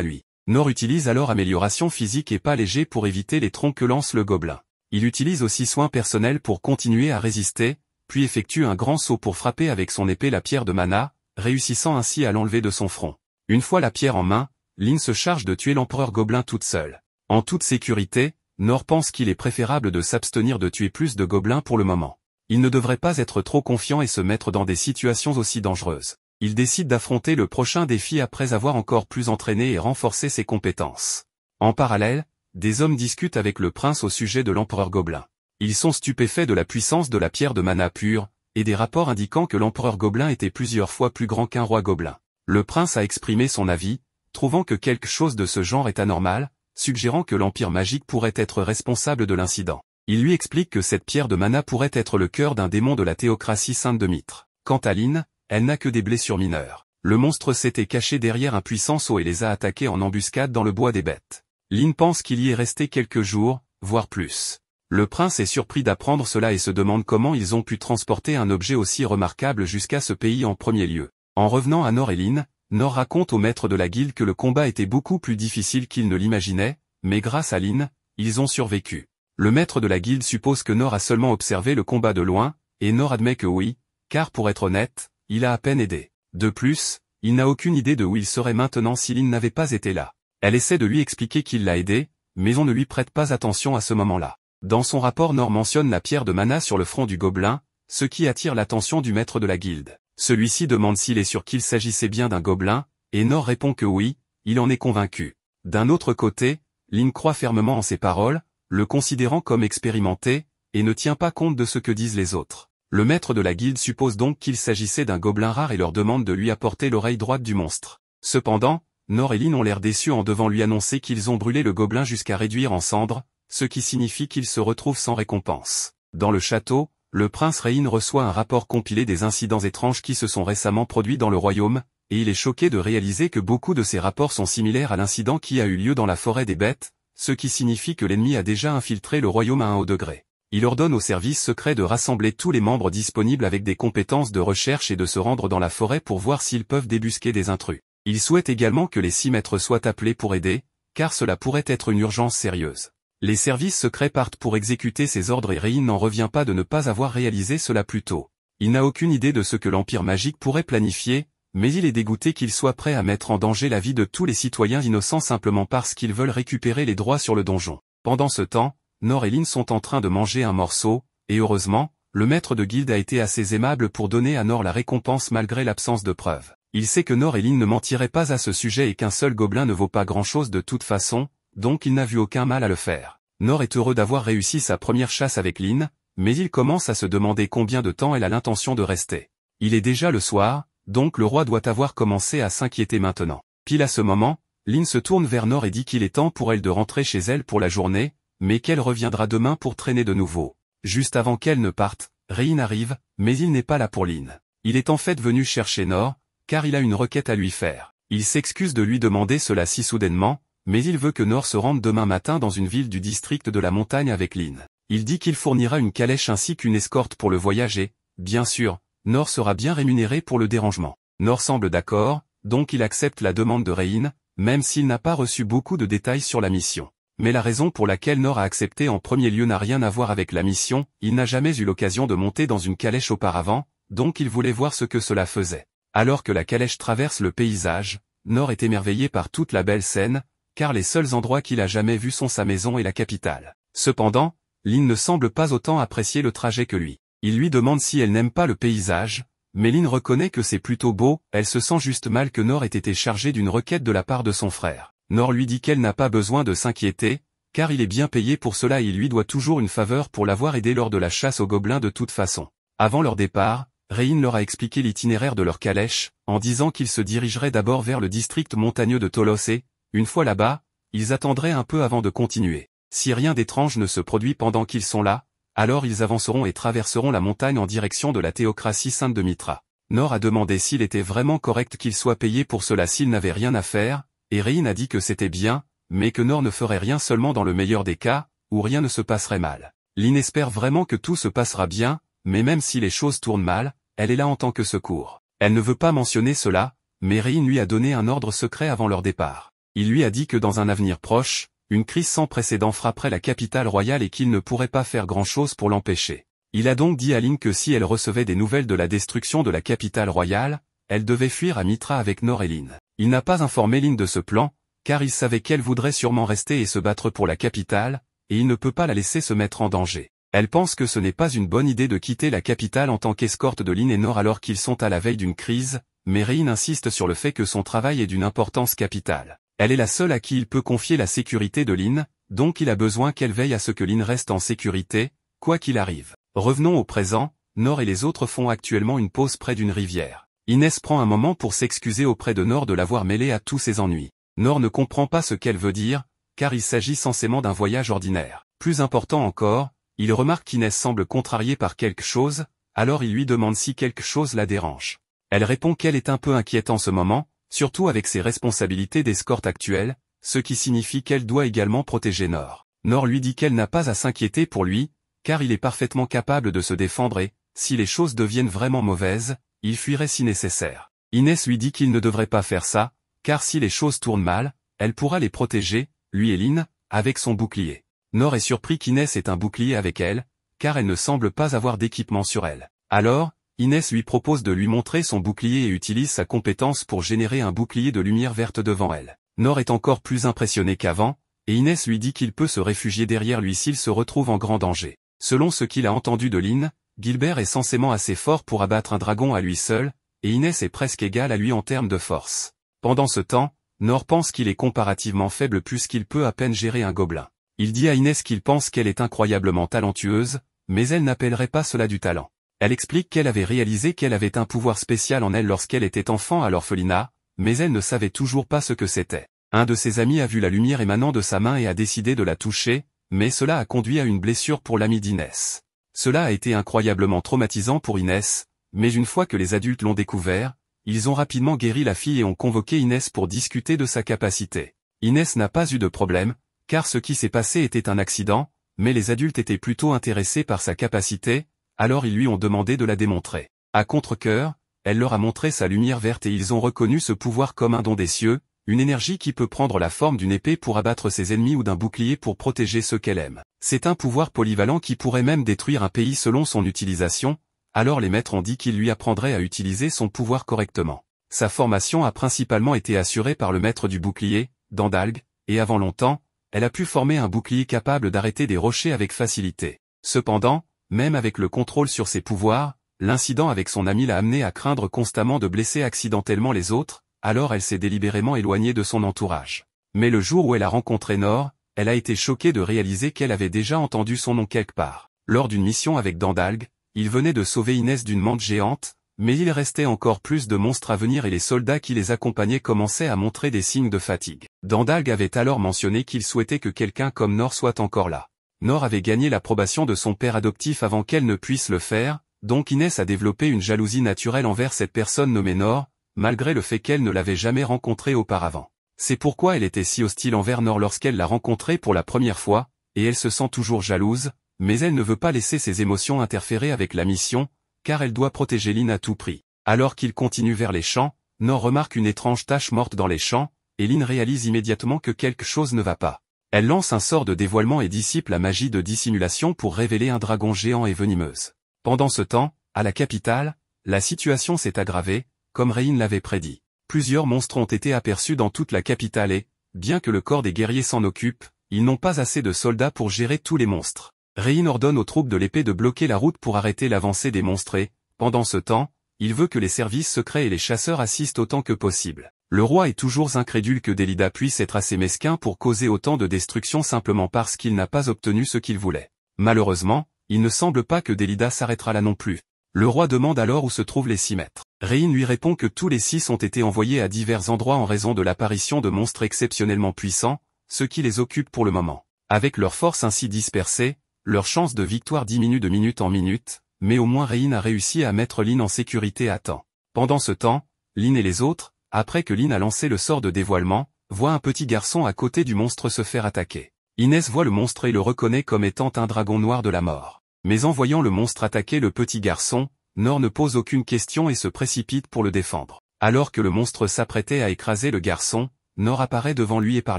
lui. Nor utilise alors amélioration physique et pas léger pour éviter les troncs que lance le gobelin. Il utilise aussi soin personnel pour continuer à résister, puis effectue un grand saut pour frapper avec son épée la pierre de mana, réussissant ainsi à l'enlever de son front. Une fois la pierre en main, Lin se charge de tuer l'empereur gobelin toute seule. En toute sécurité, Nor pense qu'il est préférable de s'abstenir de tuer plus de gobelins pour le moment. Il ne devrait pas être trop confiant et se mettre dans des situations aussi dangereuses. Il décide d'affronter le prochain défi après avoir encore plus entraîné et renforcé ses compétences. En parallèle, des hommes discutent avec le prince au sujet de l'empereur gobelin. Ils sont stupéfaits de la puissance de la pierre de mana pure, et des rapports indiquant que l'empereur gobelin était plusieurs fois plus grand qu'un roi gobelin. Le prince a exprimé son avis, trouvant que quelque chose de ce genre est anormal, suggérant que l'empire magique pourrait être responsable de l'incident. Il lui explique que cette pierre de mana pourrait être le cœur d'un démon de la théocratie sainte de Mitre. Quant à Lin, elle n'a que des blessures mineures. Le monstre s'était caché derrière un puissant seau et les a attaqués en embuscade dans le bois des bêtes. Lin pense qu'il y est resté quelques jours, voire plus. Le prince est surpris d'apprendre cela et se demande comment ils ont pu transporter un objet aussi remarquable jusqu'à ce pays en premier lieu. En revenant à Nor et Lin, Nor raconte au maître de la guilde que le combat était beaucoup plus difficile qu'il ne l'imaginait, mais grâce à Lin, ils ont survécu. Le maître de la guilde suppose que Nor a seulement observé le combat de loin, et Nor admet que oui, car pour être honnête, il a à peine aidé. De plus, il n'a aucune idée de où il serait maintenant si Lin n'avait pas été là. Elle essaie de lui expliquer qu'il l'a aidé, mais on ne lui prête pas attention à ce moment-là. Dans son rapport, Nor mentionne la pierre de mana sur le front du gobelin, ce qui attire l'attention du maître de la guilde. Celui-ci demande s'il est sûr qu'il s'agissait bien d'un gobelin, et Nor répond que oui, il en est convaincu. D'un autre côté, Lin croit fermement en ses paroles, le considérant comme expérimenté, et ne tient pas compte de ce que disent les autres. Le maître de la guilde suppose donc qu'il s'agissait d'un gobelin rare et leur demande de lui apporter l'oreille droite du monstre. Cependant, Nor et Lin ont l'air déçus en devant lui annoncer qu'ils ont brûlé le gobelin jusqu'à réduire en cendres, ce qui signifie qu'il se retrouve sans récompense. Dans le château, le prince Rein reçoit un rapport compilé des incidents étranges qui se sont récemment produits dans le royaume, et il est choqué de réaliser que beaucoup de ces rapports sont similaires à l'incident qui a eu lieu dans la forêt des bêtes, ce qui signifie que l'ennemi a déjà infiltré le royaume à un haut degré. Il ordonne au service secret de rassembler tous les membres disponibles avec des compétences de recherche et de se rendre dans la forêt pour voir s'ils peuvent débusquer des intrus. Il souhaite également que les 6 maîtres soient appelés pour aider, car cela pourrait être une urgence sérieuse. Les services secrets partent pour exécuter ces ordres et Rein n'en revient pas de ne pas avoir réalisé cela plus tôt. Il n'a aucune idée de ce que l'Empire magique pourrait planifier, mais il est dégoûté qu'il soit prêt à mettre en danger la vie de tous les citoyens innocents simplement parce qu'ils veulent récupérer les droits sur le donjon. Pendant ce temps, Nor et Lin sont en train de manger un morceau, et heureusement, le maître de guilde a été assez aimable pour donner à Nor la récompense malgré l'absence de preuves. Il sait que Nor et Lin ne mentiraient pas à ce sujet et qu'un seul gobelin ne vaut pas grand-chose de toute façon, donc il n'a vu aucun mal à le faire. Nor est heureux d'avoir réussi sa première chasse avec Lin, mais il commence à se demander combien de temps elle a l'intention de rester. Il est déjà le soir, donc le roi doit avoir commencé à s'inquiéter maintenant. Pile à ce moment, Lin se tourne vers Nor et dit qu'il est temps pour elle de rentrer chez elle pour la journée, mais qu'elle reviendra demain pour traîner de nouveau. Juste avant qu'elle ne parte, Rein arrive, mais il n'est pas là pour Lin. Il est en fait venu chercher Nor, car il a une requête à lui faire. Il s'excuse de lui demander cela si soudainement, mais il veut que Nor se rende demain matin dans une ville du district de la montagne avec Lin. Il dit qu'il fournira une calèche ainsi qu'une escorte pour le voyage et, bien sûr, Nor sera bien rémunéré pour le dérangement. Nor semble d'accord, donc il accepte la demande de Rein, même s'il n'a pas reçu beaucoup de détails sur la mission. Mais la raison pour laquelle Nor a accepté en premier lieu n'a rien à voir avec la mission, il n'a jamais eu l'occasion de monter dans une calèche auparavant, donc il voulait voir ce que cela faisait. Alors que la calèche traverse le paysage, Nor est émerveillé par toute la belle scène, car les seuls endroits qu'il a jamais vus sont sa maison et la capitale. Cependant, Lin ne semble pas autant apprécier le trajet que lui. Il lui demande si elle n'aime pas le paysage, mais Lin reconnaît que c'est plutôt beau, elle se sent juste mal que Nor ait été chargé d'une requête de la part de son frère. Nor lui dit qu'elle n'a pas besoin de s'inquiéter, car il est bien payé pour cela et il lui doit toujours une faveur pour l'avoir aidé lors de la chasse aux gobelins de toute façon. Avant leur départ, Rein leur a expliqué l'itinéraire de leur calèche, en disant qu'ils se dirigeraient d'abord vers le district montagneux de Tolos et, une fois là-bas, ils attendraient un peu avant de continuer. Si rien d'étrange ne se produit pendant qu'ils sont là, alors ils avanceront et traverseront la montagne en direction de la théocratie sainte de Mitra. Nor a demandé s'il était vraiment correct qu'il soit payé pour cela s'il n'avait rien à faire, et Rein a dit que c'était bien, mais que Nor ne ferait rien seulement dans le meilleur des cas, où rien ne se passerait mal. Lynn espère vraiment que tout se passera bien, mais même si les choses tournent mal, elle est là en tant que secours. Elle ne veut pas mentionner cela, mais Rein lui a donné un ordre secret avant leur départ. Il lui a dit que dans un avenir proche, une crise sans précédent frapperait la capitale royale et qu'il ne pourrait pas faire grand-chose pour l'empêcher. Il a donc dit à Lynn que si elle recevait des nouvelles de la destruction de la capitale royale, elle devait fuir à Mitra avec Nor et Lynn. Il n'a pas informé Lynn de ce plan, car il savait qu'elle voudrait sûrement rester et se battre pour la capitale, et il ne peut pas la laisser se mettre en danger. Elle pense que ce n'est pas une bonne idée de quitter la capitale en tant qu'escorte de Lynn et Nor alors qu'ils sont à la veille d'une crise, mais Rein insiste sur le fait que son travail est d'une importance capitale. Elle est la seule à qui il peut confier la sécurité de Lynn, donc il a besoin qu'elle veille à ce que Lynn reste en sécurité, quoi qu'il arrive. Revenons au présent, Nor et les autres font actuellement une pause près d'une rivière. Inès prend un moment pour s'excuser auprès de Nor de l'avoir mêlée à tous ses ennuis. Nor ne comprend pas ce qu'elle veut dire, car il s'agit censément d'un voyage ordinaire. Plus important encore, il remarque qu'Inès semble contrariée par quelque chose, alors il lui demande si quelque chose la dérange. Elle répond qu'elle est un peu inquiète en ce moment, surtout avec ses responsabilités d'escorte actuelles, ce qui signifie qu'elle doit également protéger Nor. Nor lui dit qu'elle n'a pas à s'inquiéter pour lui, car il est parfaitement capable de se défendre et, si les choses deviennent vraiment mauvaises, il fuirait si nécessaire. Inès lui dit qu'il ne devrait pas faire ça, car si les choses tournent mal, elle pourra les protéger, lui et Lynn, avec son bouclier. Nor est surpris qu'Inès ait un bouclier avec elle, car elle ne semble pas avoir d'équipement sur elle. Alors, Inès lui propose de lui montrer son bouclier et utilise sa compétence pour générer un bouclier de lumière verte devant elle. Nor est encore plus impressionné qu'avant, et Inès lui dit qu'il peut se réfugier derrière lui s'il se retrouve en grand danger. Selon ce qu'il a entendu de Lynn, Gilbert est censément assez fort pour abattre un dragon à lui seul, et Inès est presque égale à lui en termes de force. Pendant ce temps, Nor pense qu'il est comparativement faible puisqu'il peut à peine gérer un gobelin. Il dit à Inès qu'il pense qu'elle est incroyablement talentueuse, mais elle n'appellerait pas cela du talent. Elle explique qu'elle avait réalisé qu'elle avait un pouvoir spécial en elle lorsqu'elle était enfant à l'orphelinat, mais elle ne savait toujours pas ce que c'était. Un de ses amis a vu la lumière émanant de sa main et a décidé de la toucher, mais cela a conduit à une blessure pour l'ami d'Inès. Cela a été incroyablement traumatisant pour Inès, mais une fois que les adultes l'ont découvert, ils ont rapidement guéri la fille et ont convoqué Inès pour discuter de sa capacité. Inès n'a pas eu de problème, car ce qui s'est passé était un accident, mais les adultes étaient plutôt intéressés par sa capacité, alors ils lui ont demandé de la démontrer. À contre-cœur, elle leur a montré sa lumière verte et ils ont reconnu ce pouvoir comme un don des cieux, une énergie qui peut prendre la forme d'une épée pour abattre ses ennemis ou d'un bouclier pour protéger ceux qu'elle aime. C'est un pouvoir polyvalent qui pourrait même détruire un pays selon son utilisation, alors les maîtres ont dit qu'ils lui apprendraient à utiliser son pouvoir correctement. Sa formation a principalement été assurée par le maître du bouclier, Dandalg, et avant longtemps, elle a pu former un bouclier capable d'arrêter des rochers avec facilité. Cependant, même avec le contrôle sur ses pouvoirs, l'incident avec son ami l'a amené à craindre constamment de blesser accidentellement les autres, alors elle s'est délibérément éloignée de son entourage. Mais le jour où elle a rencontré Nor, elle a été choquée de réaliser qu'elle avait déjà entendu son nom quelque part. Lors d'une mission avec Dandalg, il venait de sauver Inès d'une mante géante, mais il restait encore plus de monstres à venir et les soldats qui les accompagnaient commençaient à montrer des signes de fatigue. Dandalg avait alors mentionné qu'il souhaitait que quelqu'un comme Nor soit encore là. Nor avait gagné l'approbation de son père adoptif avant qu'elle ne puisse le faire, donc Inès a développé une jalousie naturelle envers cette personne nommée Nor, malgré le fait qu'elle ne l'avait jamais rencontré auparavant. C'est pourquoi elle était si hostile envers Nor lorsqu'elle l'a rencontré pour la première fois, et elle se sent toujours jalouse, mais elle ne veut pas laisser ses émotions interférer avec la mission, car elle doit protéger Lynn à tout prix. Alors qu'il continue vers les champs, Nor remarque une étrange tache morte dans les champs, et Lynn réalise immédiatement que quelque chose ne va pas. Elle lance un sort de dévoilement et dissipe la magie de dissimulation pour révéler un dragon géant et venimeuse. Pendant ce temps, à la capitale, la situation s'est aggravée, comme Rein l'avait prédit. Plusieurs monstres ont été aperçus dans toute la capitale et, bien que le corps des guerriers s'en occupe, ils n'ont pas assez de soldats pour gérer tous les monstres. Rein ordonne aux troupes de l'épée de bloquer la route pour arrêter l'avancée des monstres et, pendant ce temps, il veut que les services secrets et les chasseurs assistent autant que possible. Le roi est toujours incrédule que Délida puisse être assez mesquin pour causer autant de destruction simplement parce qu'il n'a pas obtenu ce qu'il voulait. Malheureusement, il ne semble pas que Délida s'arrêtera là non plus. Le roi demande alors où se trouvent les 6 maîtres. Rein lui répond que tous les 6 ont été envoyés à divers endroits en raison de l'apparition de monstres exceptionnellement puissants, ce qui les occupe pour le moment. Avec leurs forces ainsi dispersées, leur chance de victoire diminue de minute en minute, mais au moins Rein a réussi à mettre Lynn en sécurité à temps. Pendant ce temps, Lin et les autres, après que Lin a lancé le sort de dévoilement, voient un petit garçon à côté du monstre se faire attaquer. Inès voit le monstre et le reconnaît comme étant un dragon noir de la mort. Mais en voyant le monstre attaquer le petit garçon, Nor ne pose aucune question et se précipite pour le défendre. Alors que le monstre s'apprêtait à écraser le garçon, Nor apparaît devant lui et par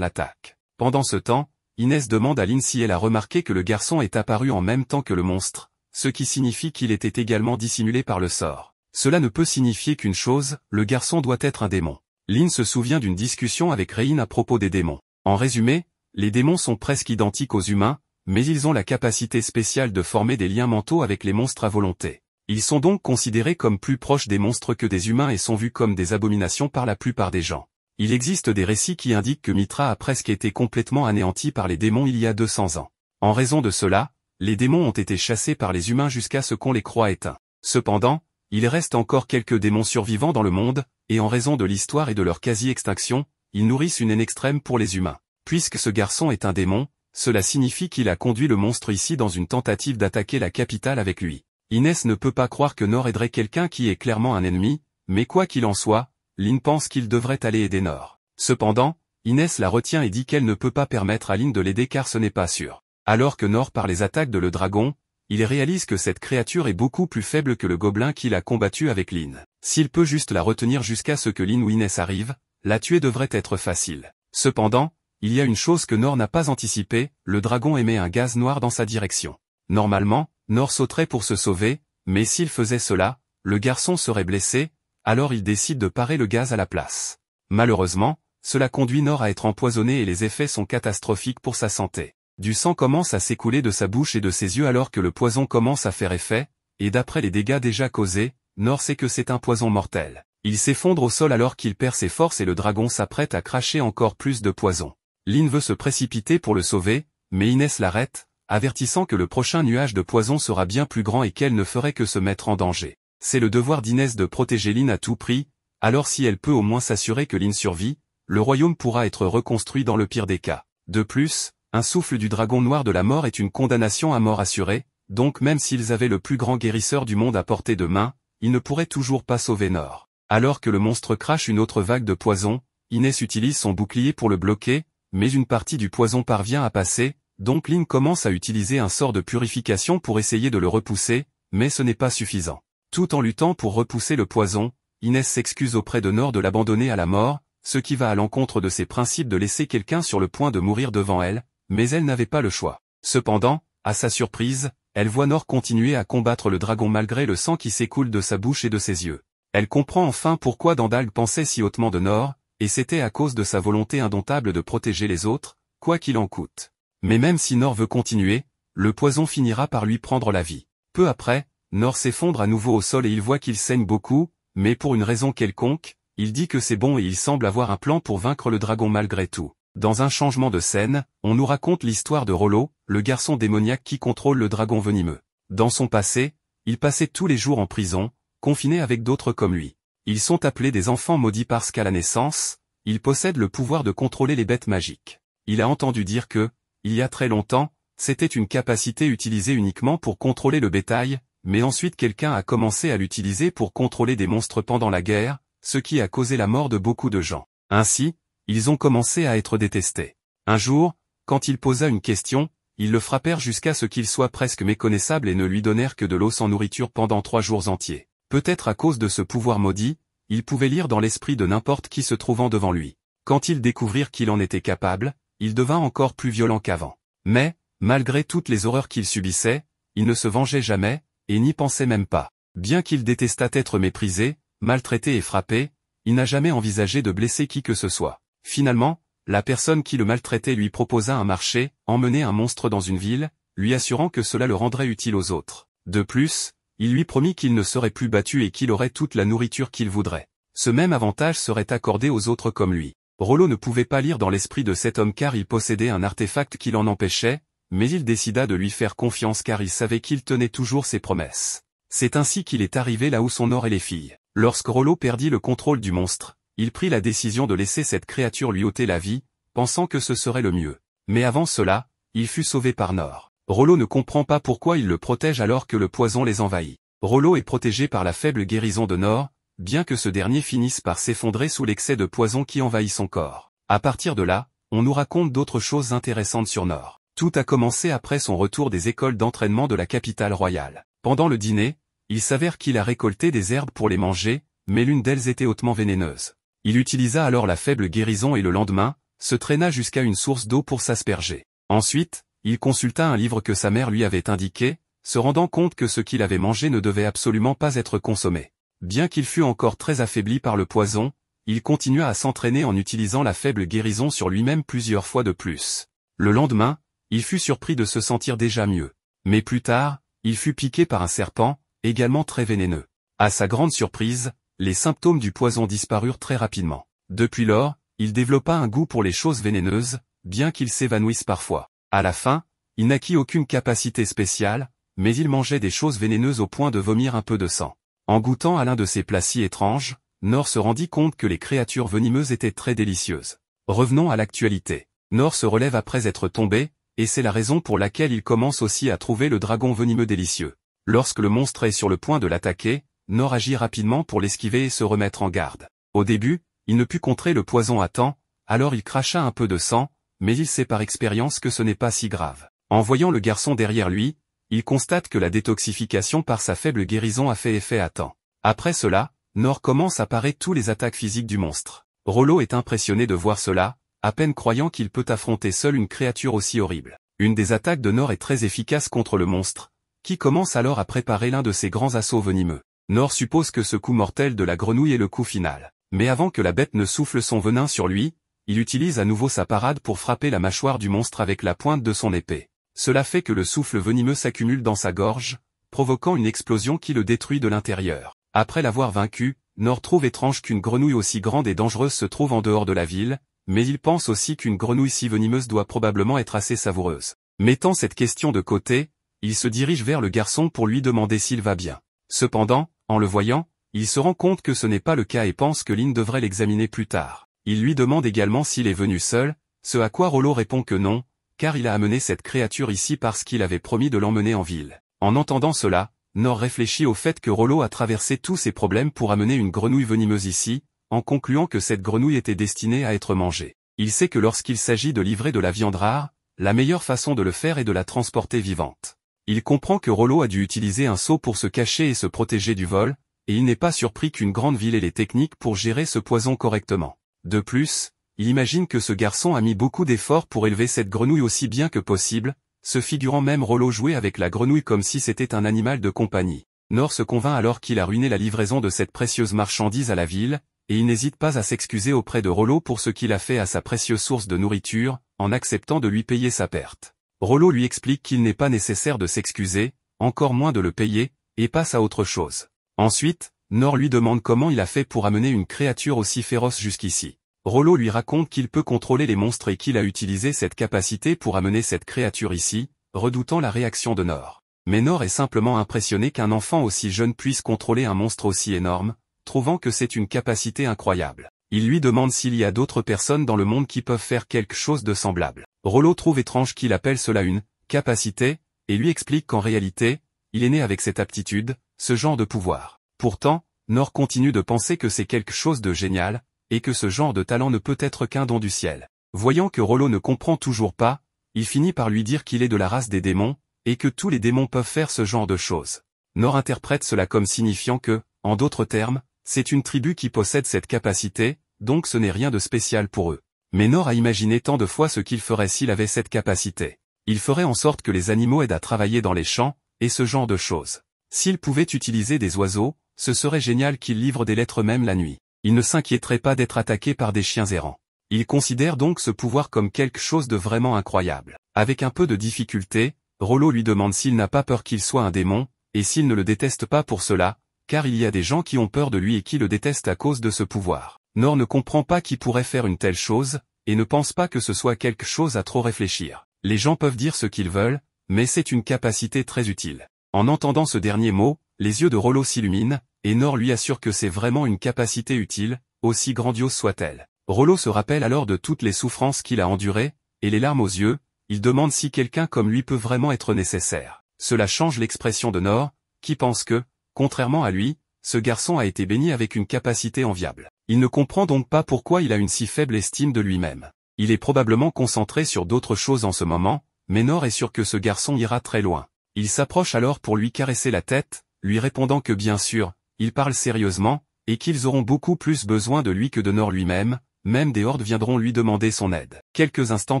l'attaque. Pendant ce temps, Inès demande à Lin si elle a remarqué que le garçon est apparu en même temps que le monstre, ce qui signifie qu'il était également dissimulé par le sort. Cela ne peut signifier qu'une chose, le garçon doit être un démon. Lin se souvient d'une discussion avec Rein à propos des démons. En résumé, les démons sont presque identiques aux humains, mais ils ont la capacité spéciale de former des liens mentaux avec les monstres à volonté. Ils sont donc considérés comme plus proches des monstres que des humains et sont vus comme des abominations par la plupart des gens. Il existe des récits qui indiquent que Mithra a presque été complètement anéanti par les démons il y a 200 ans. En raison de cela, les démons ont été chassés par les humains jusqu'à ce qu'on les croie éteints. Cependant, il reste encore quelques démons survivants dans le monde, et en raison de l'histoire et de leur quasi-extinction, ils nourrissent une haine extrême pour les humains. Puisque ce garçon est un démon, cela signifie qu'il a conduit le monstre ici dans une tentative d'attaquer la capitale avec lui. Inès ne peut pas croire que Nor aiderait quelqu'un qui est clairement un ennemi, mais quoi qu'il en soit, Lin pense qu'il devrait aller aider Nor. Cependant, Inès la retient et dit qu'elle ne peut pas permettre à Lin de l'aider car ce n'est pas sûr. Alors que Nor par les attaques de le dragon, il réalise que cette créature est beaucoup plus faible que le gobelin qu'il a combattu avec Lin. S'il peut juste la retenir jusqu'à ce que Lin ou Inès arrive, la tuer devrait être facile. Cependant, il y a une chose que Nor n'a pas anticipée, le dragon émet un gaz noir dans sa direction. Normalement, Nor sauterait pour se sauver, mais s'il faisait cela, le garçon serait blessé, alors il décide de parer le gaz à la place. Malheureusement, cela conduit Nor à être empoisonné et les effets sont catastrophiques pour sa santé. Du sang commence à s'écouler de sa bouche et de ses yeux alors que le poison commence à faire effet, et d'après les dégâts déjà causés, Nor sait que c'est un poison mortel. Il s'effondre au sol alors qu'il perd ses forces et le dragon s'apprête à cracher encore plus de poison. Lin veut se précipiter pour le sauver, mais Inès l'arrête, avertissant que le prochain nuage de poison sera bien plus grand et qu'elle ne ferait que se mettre en danger. C'est le devoir d'Inès de protéger Lin à tout prix, alors si elle peut au moins s'assurer que Lin survit, le royaume pourra être reconstruit dans le pire des cas. De plus, un souffle du dragon noir de la mort est une condamnation à mort assurée, donc même s'ils avaient le plus grand guérisseur du monde à portée de main, ils ne pourraient toujours pas sauver Nor. Alors que le monstre crache une autre vague de poison, Inès utilise son bouclier pour le bloquer, mais une partie du poison parvient à passer, donc Lin commence à utiliser un sort de purification pour essayer de le repousser, mais ce n'est pas suffisant. Tout en luttant pour repousser le poison, Inès s'excuse auprès de Nor de l'abandonner à la mort, ce qui va à l'encontre de ses principes de laisser quelqu'un sur le point de mourir devant elle, mais elle n'avait pas le choix. Cependant, à sa surprise, elle voit Nor continuer à combattre le dragon malgré le sang qui s'écoule de sa bouche et de ses yeux. Elle comprend enfin pourquoi Dandalg pensait si hautement de Nor, et c'était à cause de sa volonté indomptable de protéger les autres, quoi qu'il en coûte. Mais même si Nor veut continuer, le poison finira par lui prendre la vie. Peu après, Nor s'effondre à nouveau au sol et il voit qu'il saigne beaucoup, mais pour une raison quelconque, il dit que c'est bon et il semble avoir un plan pour vaincre le dragon malgré tout. Dans un changement de scène, on nous raconte l'histoire de Rollo, le garçon démoniaque qui contrôle le dragon venimeux. Dans son passé, il passait tous les jours en prison, confiné avec d'autres comme lui. Ils sont appelés des enfants maudits parce qu'à la naissance, ils possèdent le pouvoir de contrôler les bêtes magiques. Il a entendu dire que, il y a très longtemps, c'était une capacité utilisée uniquement pour contrôler le bétail, mais ensuite quelqu'un a commencé à l'utiliser pour contrôler des monstres pendant la guerre, ce qui a causé la mort de beaucoup de gens. Ainsi, ils ont commencé à être détestés. Un jour, quand il posa une question, ils le frappèrent jusqu'à ce qu'il soit presque méconnaissable et ne lui donnèrent que de l'eau sans nourriture pendant 3 jours entiers. Peut-être à cause de ce pouvoir maudit, il pouvait lire dans l'esprit de n'importe qui se trouvant devant lui. Quand ils découvrirent qu'il en était capable, il devint encore plus violent qu'avant. Mais, malgré toutes les horreurs qu'il subissait, il ne se vengeait jamais, et n'y pensait même pas. Bien qu'il détestât être méprisé, maltraité et frappé, il n'a jamais envisagé de blesser qui que ce soit. Finalement, la personne qui le maltraitait lui proposa un marché, emmener un monstre dans une ville, lui assurant que cela le rendrait utile aux autres. De plus, il lui promit qu'il ne serait plus battu et qu'il aurait toute la nourriture qu'il voudrait. Ce même avantage serait accordé aux autres comme lui. Rollo ne pouvait pas lire dans l'esprit de cet homme car il possédait un artefact qui l'en empêchait, mais il décida de lui faire confiance car il savait qu'il tenait toujours ses promesses. C'est ainsi qu'il est arrivé là où sont Nor et les filles. Lorsque Rollo perdit le contrôle du monstre, il prit la décision de laisser cette créature lui ôter la vie, pensant que ce serait le mieux. Mais avant cela, il fut sauvé par Nor. Rollo ne comprend pas pourquoi il le protège alors que le poison les envahit. Rollo est protégé par la faible guérison de Nor, bien que ce dernier finisse par s'effondrer sous l'excès de poison qui envahit son corps. À partir de là, on nous raconte d'autres choses intéressantes sur Nor. Tout a commencé après son retour des écoles d'entraînement de la capitale royale. Pendant le dîner, il s'avère qu'il a récolté des herbes pour les manger, mais l'une d'elles était hautement vénéneuse. Il utilisa alors la faible guérison et le lendemain, se traîna jusqu'à une source d'eau pour s'asperger. Ensuite, il consulta un livre que sa mère lui avait indiqué, se rendant compte que ce qu'il avait mangé ne devait absolument pas être consommé. Bien qu'il fût encore très affaibli par le poison, il continua à s'entraîner en utilisant la faible guérison sur lui-même plusieurs fois de plus. Le lendemain, il fut surpris de se sentir déjà mieux. Mais plus tard, il fut piqué par un serpent, également très vénéneux. À sa grande surprise, les symptômes du poison disparurent très rapidement. Depuis lors, il développa un goût pour les choses vénéneuses, bien qu'il s'évanouisse parfois. À la fin, il n'acquit aucune capacité spéciale, mais il mangeait des choses vénéneuses au point de vomir un peu de sang. En goûtant à l'un de ces plats si étranges, Nor se rendit compte que les créatures venimeuses étaient très délicieuses. Revenons à l'actualité. Nor se relève après être tombé, et c'est la raison pour laquelle il commence aussi à trouver le dragon venimeux délicieux. Lorsque le monstre est sur le point de l'attaquer, Nor agit rapidement pour l'esquiver et se remettre en garde. Au début, il ne put contrer le poison à temps, alors il cracha un peu de sang, mais il sait par expérience que ce n'est pas si grave. En voyant le garçon derrière lui, il constate que la détoxification par sa faible guérison a fait effet à temps. Après cela, Nor commence à parer tous les attaques physiques du monstre. Rollo est impressionné de voir cela, à peine croyant qu'il peut affronter seul une créature aussi horrible. Une des attaques de Nor est très efficace contre le monstre, qui commence alors à préparer l'un de ses grands assauts venimeux. Nor suppose que ce coup mortel de la grenouille est le coup final. Mais avant que la bête ne souffle son venin sur lui, il utilise à nouveau sa parade pour frapper la mâchoire du monstre avec la pointe de son épée. Cela fait que le souffle venimeux s'accumule dans sa gorge, provoquant une explosion qui le détruit de l'intérieur. Après l'avoir vaincu, Nor trouve étrange qu'une grenouille aussi grande et dangereuse se trouve en dehors de la ville, mais il pense aussi qu'une grenouille si venimeuse doit probablement être assez savoureuse. Mettant cette question de côté, il se dirige vers le garçon pour lui demander s'il va bien. Cependant, en le voyant, il se rend compte que ce n'est pas le cas et pense que Lynn devrait l'examiner plus tard. Il lui demande également s'il est venu seul, ce à quoi Rollo répond que non, car il a amené cette créature ici parce qu'il avait promis de l'emmener en ville. En entendant cela, Nor réfléchit au fait que Rollo a traversé tous ces problèmes pour amener une grenouille venimeuse ici, en concluant que cette grenouille était destinée à être mangée. Il sait que lorsqu'il s'agit de livrer de la viande rare, la meilleure façon de le faire est de la transporter vivante. Il comprend que Rollo a dû utiliser un seau pour se cacher et se protéger du vol, et il n'est pas surpris qu'une grande ville ait les techniques pour gérer ce poison correctement. De plus, il imagine que ce garçon a mis beaucoup d'efforts pour élever cette grenouille aussi bien que possible, se figurant même Rollo jouer avec la grenouille comme si c'était un animal de compagnie. Nor se convainc alors qu'il a ruiné la livraison de cette précieuse marchandise à la ville, et il n'hésite pas à s'excuser auprès de Rollo pour ce qu'il a fait à sa précieuse source de nourriture, en acceptant de lui payer sa perte. Rollo lui explique qu'il n'est pas nécessaire de s'excuser, encore moins de le payer, et passe à autre chose. Ensuite, Nor lui demande comment il a fait pour amener une créature aussi féroce jusqu'ici. Rollo lui raconte qu'il peut contrôler les monstres et qu'il a utilisé cette capacité pour amener cette créature ici, redoutant la réaction de Nor. Mais Nor est simplement impressionné qu'un enfant aussi jeune puisse contrôler un monstre aussi énorme, trouvant que c'est une capacité incroyable. Il lui demande s'il y a d'autres personnes dans le monde qui peuvent faire quelque chose de semblable. Rollo trouve étrange qu'il appelle cela une capacité, et lui explique qu'en réalité, il est né avec cette aptitude, ce genre de pouvoir. Pourtant, Nor continue de penser que c'est quelque chose de génial, et que ce genre de talent ne peut être qu'un don du ciel. Voyant que Rollo ne comprend toujours pas, il finit par lui dire qu'il est de la race des démons, et que tous les démons peuvent faire ce genre de choses. Nor interprète cela comme signifiant que, en d'autres termes, c'est une tribu qui possède cette capacité, donc ce n'est rien de spécial pour eux. Mais Nor a imaginé tant de fois ce qu'il ferait s'il avait cette capacité. Il ferait en sorte que les animaux aident à travailler dans les champs, et ce genre de choses. S'il pouvait utiliser des oiseaux, ce serait génial qu'il livre des lettres même la nuit. Il ne s'inquiéterait pas d'être attaqué par des chiens errants. Il considère donc ce pouvoir comme quelque chose de vraiment incroyable. Avec un peu de difficulté, Rollo lui demande s'il n'a pas peur qu'il soit un démon, et s'il ne le déteste pas pour cela, car il y a des gens qui ont peur de lui et qui le détestent à cause de ce pouvoir. Nor ne comprend pas qui pourrait faire une telle chose, et ne pense pas que ce soit quelque chose à trop réfléchir. Les gens peuvent dire ce qu'ils veulent, mais c'est une capacité très utile. En entendant ce dernier mot, les yeux de Rollo s'illuminent, et Nor lui assure que c'est vraiment une capacité utile, aussi grandiose soit-elle. Rollo se rappelle alors de toutes les souffrances qu'il a endurées, et les larmes aux yeux, il demande si quelqu'un comme lui peut vraiment être nécessaire. Cela change l'expression de Nor, qui pense que, contrairement à lui, ce garçon a été béni avec une capacité enviable. Il ne comprend donc pas pourquoi il a une si faible estime de lui-même. Il est probablement concentré sur d'autres choses en ce moment, mais Nor est sûr que ce garçon ira très loin. Il s'approche alors pour lui caresser la tête, lui répondant que bien sûr, il parle sérieusement, et qu'ils auront beaucoup plus besoin de lui que de Nor lui-même, même des hordes viendront lui demander son aide. Quelques instants